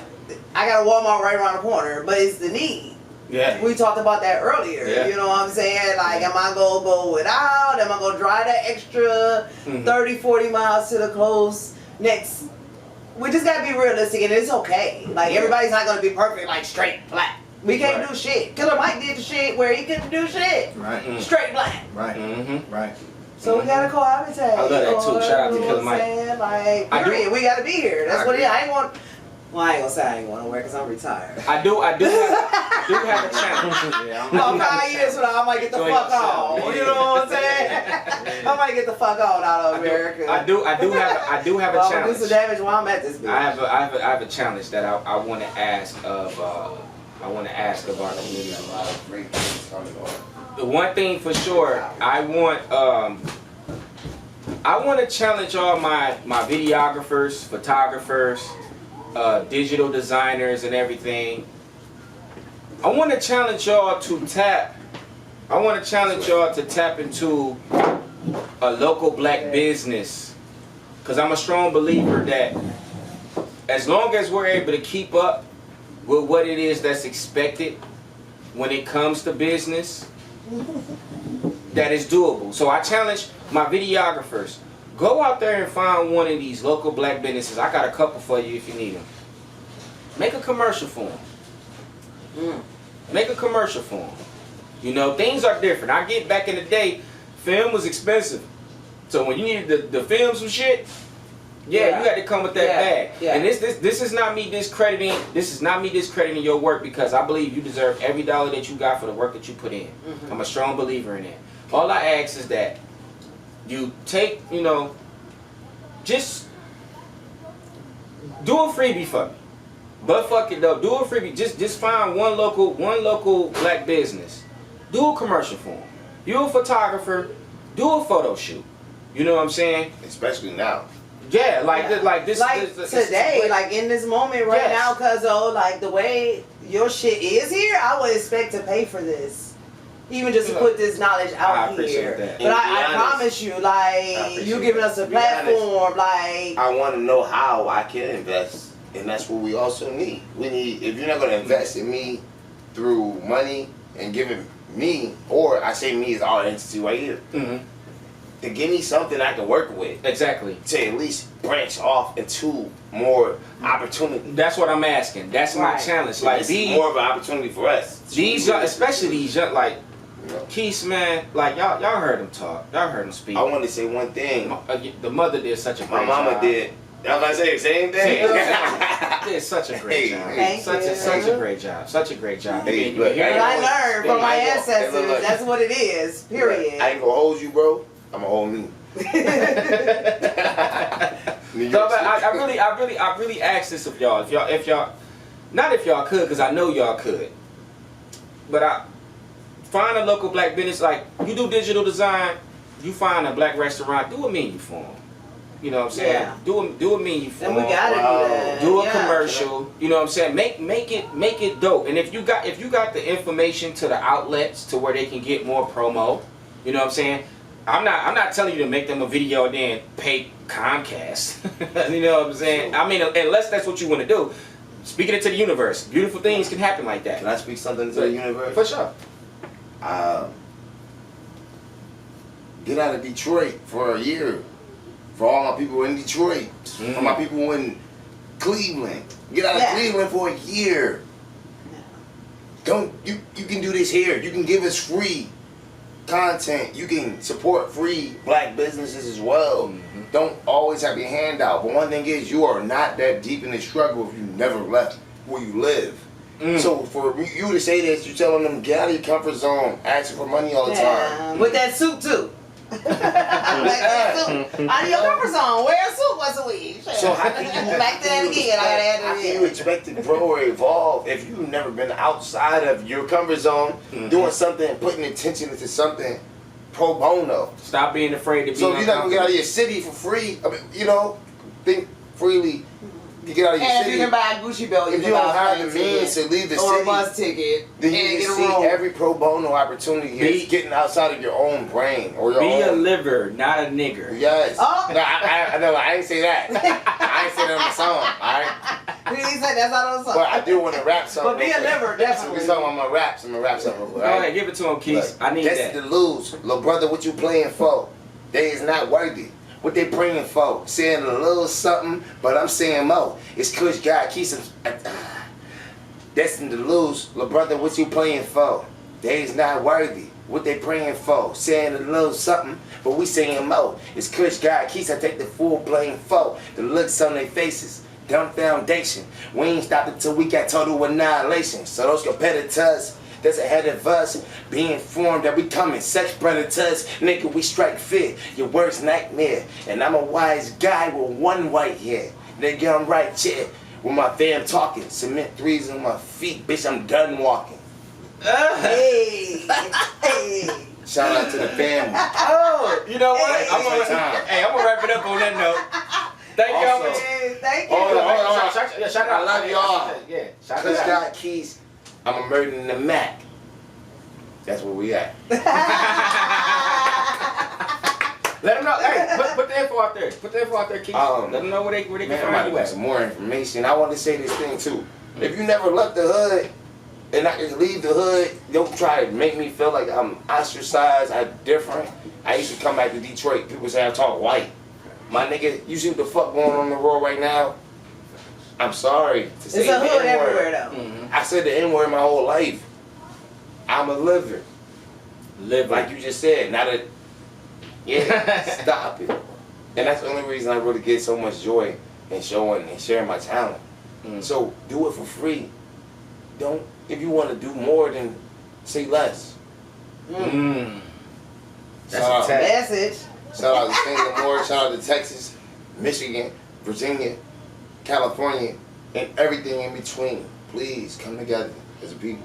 I got a Walmart right around the corner, but it's the need. Yeah. We talked about that earlier. Yeah. You know what I'm saying? Like, am I going to go without? Am I going to drive that extra 30, 40 miles to the close next? We just got to be realistic, and it's okay. Like, everybody's not going to be perfect, like straight black. We can't do shit. Killer Mike did the shit where he couldn't do shit. Right. Straight black. Right. Right. So we gotta cohabitate. I love that too. Shout out to You know Killer what I'm Mike. saying? Like, period. We gotta be here. That's what it is. I ain't gonna say I ain't going nowhere because I'm retired. I do have a challenge. About 5 years from now, I might get the fuck on. You know what I'm saying? I might get the fuck on out of America. I do have a Well, challenge. do some damage while I'm at this bitch. I have a challenge that I want to ask of our community. The one thing for sure, I want to challenge all my videographers, photographers, digital designers, and everything. I want to challenge y'all to tap into a local black business, because I'm a strong believer that as long as we're able to keep up with what it is that's expected when it comes to business, that is doable. So I challenge my videographers, go out there and find one of these local black businesses. I got a couple for you if you need them. Make a commercial for them. Make a commercial for them. You know, things are different. I get back in the day, film was expensive. So when you needed to film some shit, you got to come with that bag. Yeah. And this is not me discrediting your work, because I believe you deserve every dollar that you got for the work that you put in. I'm a strong believer in that. All I ask is that you take, just do a freebie for me. But fuck it though, do a freebie. Just find one local black business. Do a commercial for them. You a photographer, do a photo shoot. You know what I'm saying? Especially now. Yeah, this today, like in this moment right now, cause like the way your shit is here, I would expect to pay for this. Even just to put this knowledge out here. That. But I promise you, like, you giving us a platform, like. I want to know how I can invest, and that's what we also need. We need, if you're not going to invest in me through money and giving me, or I say me as our entity right here, to give me something I can work with. Exactly. To at least branch off into more opportunity. That's what I'm asking. That's my challenge. Like, these more of an opportunity for us. These young, especially these young, like, Keith, man, like y'all heard him talk. Y'all heard him speak. I want to say one thing. The mother did such a great job. My mama did. I was about to say the same thing. Did such a great job. Such a great job. Such a great job. Hey, look, I learned from my ancestors. That's what it is. Period. I ain't gonna hold you, bro. I'm gonna hold me. No, but I really ask this of y'all. If y'all, not if y'all could, because I know y'all could. But I find a local black business. Like, you do digital design, you find a black restaurant, do a menu for them. You know what I'm saying? Yeah. Do a menu for And them. we gotta do that. Do a commercial. You know what I'm saying? Make it dope. And if you got the information to the outlets to where they can get more promo, you know what I'm saying? I'm not telling you to make them a video and then pay Comcast. You know what I'm saying? I mean, unless that's what you want to do. speaking it to the universe. Beautiful things can happen like that. Can I speak something to the universe? For sure. Get out of Detroit for a year. For all my people in Detroit. For my people in Cleveland. Get out of Cleveland for a year. You can do this here. You can give us free content. You can support free black businesses as well. Don't always have your hand out. But one thing is, you are not that deep in the struggle if you never left where you live. So for you to say this, you're telling them, get out of your comfort zone, asking for money all the time. With that suit too. Like that suit. Out of your comfort zone. Wear a suit once a week. So how can you back to that again? I gotta add how it can in. you expect to grow or evolve if you've never been outside of your comfort zone, doing something, putting attention into something pro bono? Stop being afraid to be So if you're not gonna get out of uncomfortable. your city for free, I mean, you know, think freely. You get out of your And if city. you can buy a Gucci belt, If you don't have the means to leave the or a city, bus ticket, then and you get can a see room. every pro bono opportunity here Be- is getting outside of your own brain or your Be a own. liver, not a nigger. Yes. Oh. No, I ain't say that. I ain't say that on the song, alright? He said that's not on the song. But I do want to rap something. But be a real quick. liver, definitely. So I'm gonna rap something real quick. Go ahead, give it to him, Keith. I need That's that. to lose. Little brother, what you playing for? They is not worthy. What they praying for? Saying a little something, but I'm saying more. It's cause God keeps them destined to lose. Little brother, what you playing for? They is not worthy. What they praying for? Saying a little something, but we saying more. It's cause God keeps I take the full blame for the looks on their faces. Dumb foundation. We ain't stopped until we got total annihilation. So those competitors that's ahead of us, be informed that we coming such predators. Nigga, we strike fear, your worst nightmare. And I'm a wise guy with one white hair. Nigga, I'm right here with my fam talking. Cement threes on my feet, bitch, I'm done walking. Hey, hey. Shout out to the family. Oh, you know what? Hey. I'm gonna wrap it up on that note. Thank y'all. Also- Hey, thank you. Hold on. Shout out. I love y'all. Yeah, shout Cause out. God keys, I'm a murder in the Mac. That's where we at. Let them know. Hey, put the info out there. Put the info out there, Keith. Let them know where they can Man, I find might you want at. some more information. I want to say this thing too. If you never left the hood, and I just leave the hood, don't try to make me feel like I'm ostracized, I'm different. I used to come back to Detroit. People say I talk white. My nigga, you see what the fuck going on in the world right now? I'm sorry to say It's a the hood N-word. everywhere though. I said the N-word my whole life. I'm a liver. Live Like you just said, not a... Yeah, stop it. And that's the only reason I really get so much joy in showing and sharing my talent. So do it for free. Don't, if you want to do more, then say less. That's Shout a tag. Message. Shout out to Singapore, shout out to Texas, Michigan, Virginia, California, and everything in between. Please come together as a people.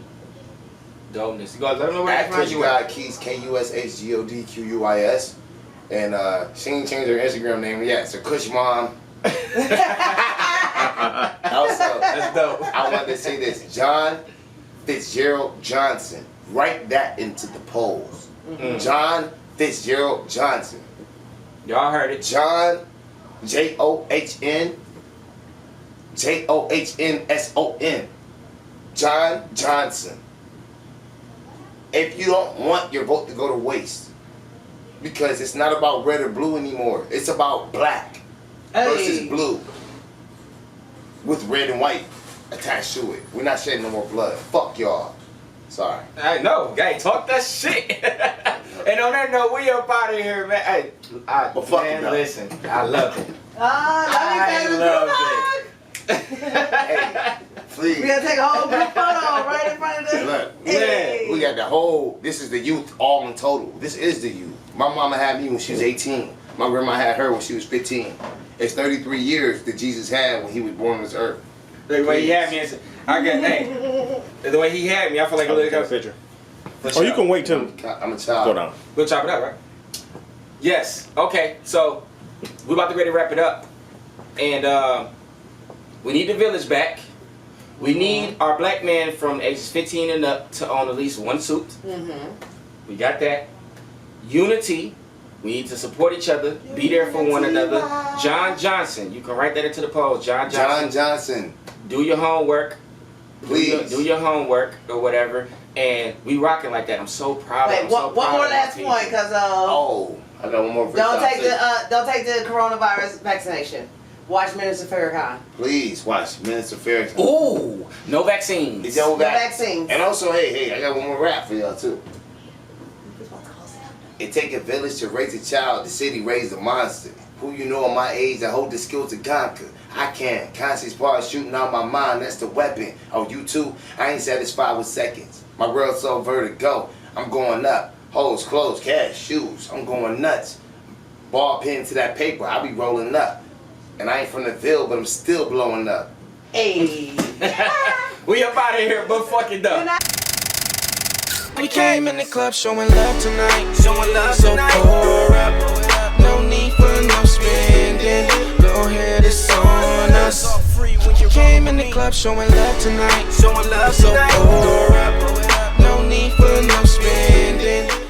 Dopeness. You guys let them know where they At can find Kush you at. God Keys, KUSHGODQUIS. And she ain't changed her Instagram name yet, so Kush Mom. Also, That's dope. I wanted to say this. John Fitzgerald Johnson. Write that into the polls. John Fitzgerald Johnson. Y'all heard it. John, JOHN, JOHNSON. John Johnson. If you don't want your vote to go to waste, because it's not about red or blue anymore, it's about black versus Hey. blue with red and white attached to it. We're not shedding no more blood. Fuck y'all. Sorry. I know. Hey, talk that shit. And on that note, we up out of here, man. Hey, But fuck man, it up. listen, I love it. I love Hey, please. We gotta take a whole group photo right in front of them. Look, Hey. we got the whole, this is the youth all in total. This is the youth. My mama had me when she was 18. My grandma had her when she was 15. It's 33 years that Jesus had when he was born on this earth. The way he had me, the way he had me, I feel like a little girl. picture. For Oh, sure. you can wait till I'm a child. go down. We'll chop it up, right? Yes. Okay. So we're about to ready to wrap it up, and we need the village back. We need our black men from ages 15 and up to own at least one suit. We got that. Unity We need to support each other, be there for one another. John Johnson, you can write that into the post. John Johnson. John Johnson. Do your homework. Please. Do your homework or whatever. And we rocking like that. I'm so proud of Wait, one more last point, cause Oh, I got one more. don't take the coronavirus vaccination. Watch Minister Farrakhan. Please watch Minister Farrakhan. Ooh, no vaccines. It's no vaccines. And also, hey, I got one more rap for y'all too. It take a village to raise a child. The city raised a monster. Who you know at my age that hold the skill to conquer? I can. Conscious part shooting out my mind. That's the weapon. Oh, you too? I ain't satisfied with seconds. My world's so vertigo. I'm going up. Hoes, clothes, cash, shoes. I'm going nuts. Ball pen to that paper. I be rolling up. And I ain't from the Ville, but I'm still blowing up. Hey. We up out of here, but fuck it up. We came in the club showing love tonight. Showing love so tonight. Pour up. No need for no spending. Go ahead, it's on us. We came in the club showing love tonight. Showing love so pour up. No need for no spending.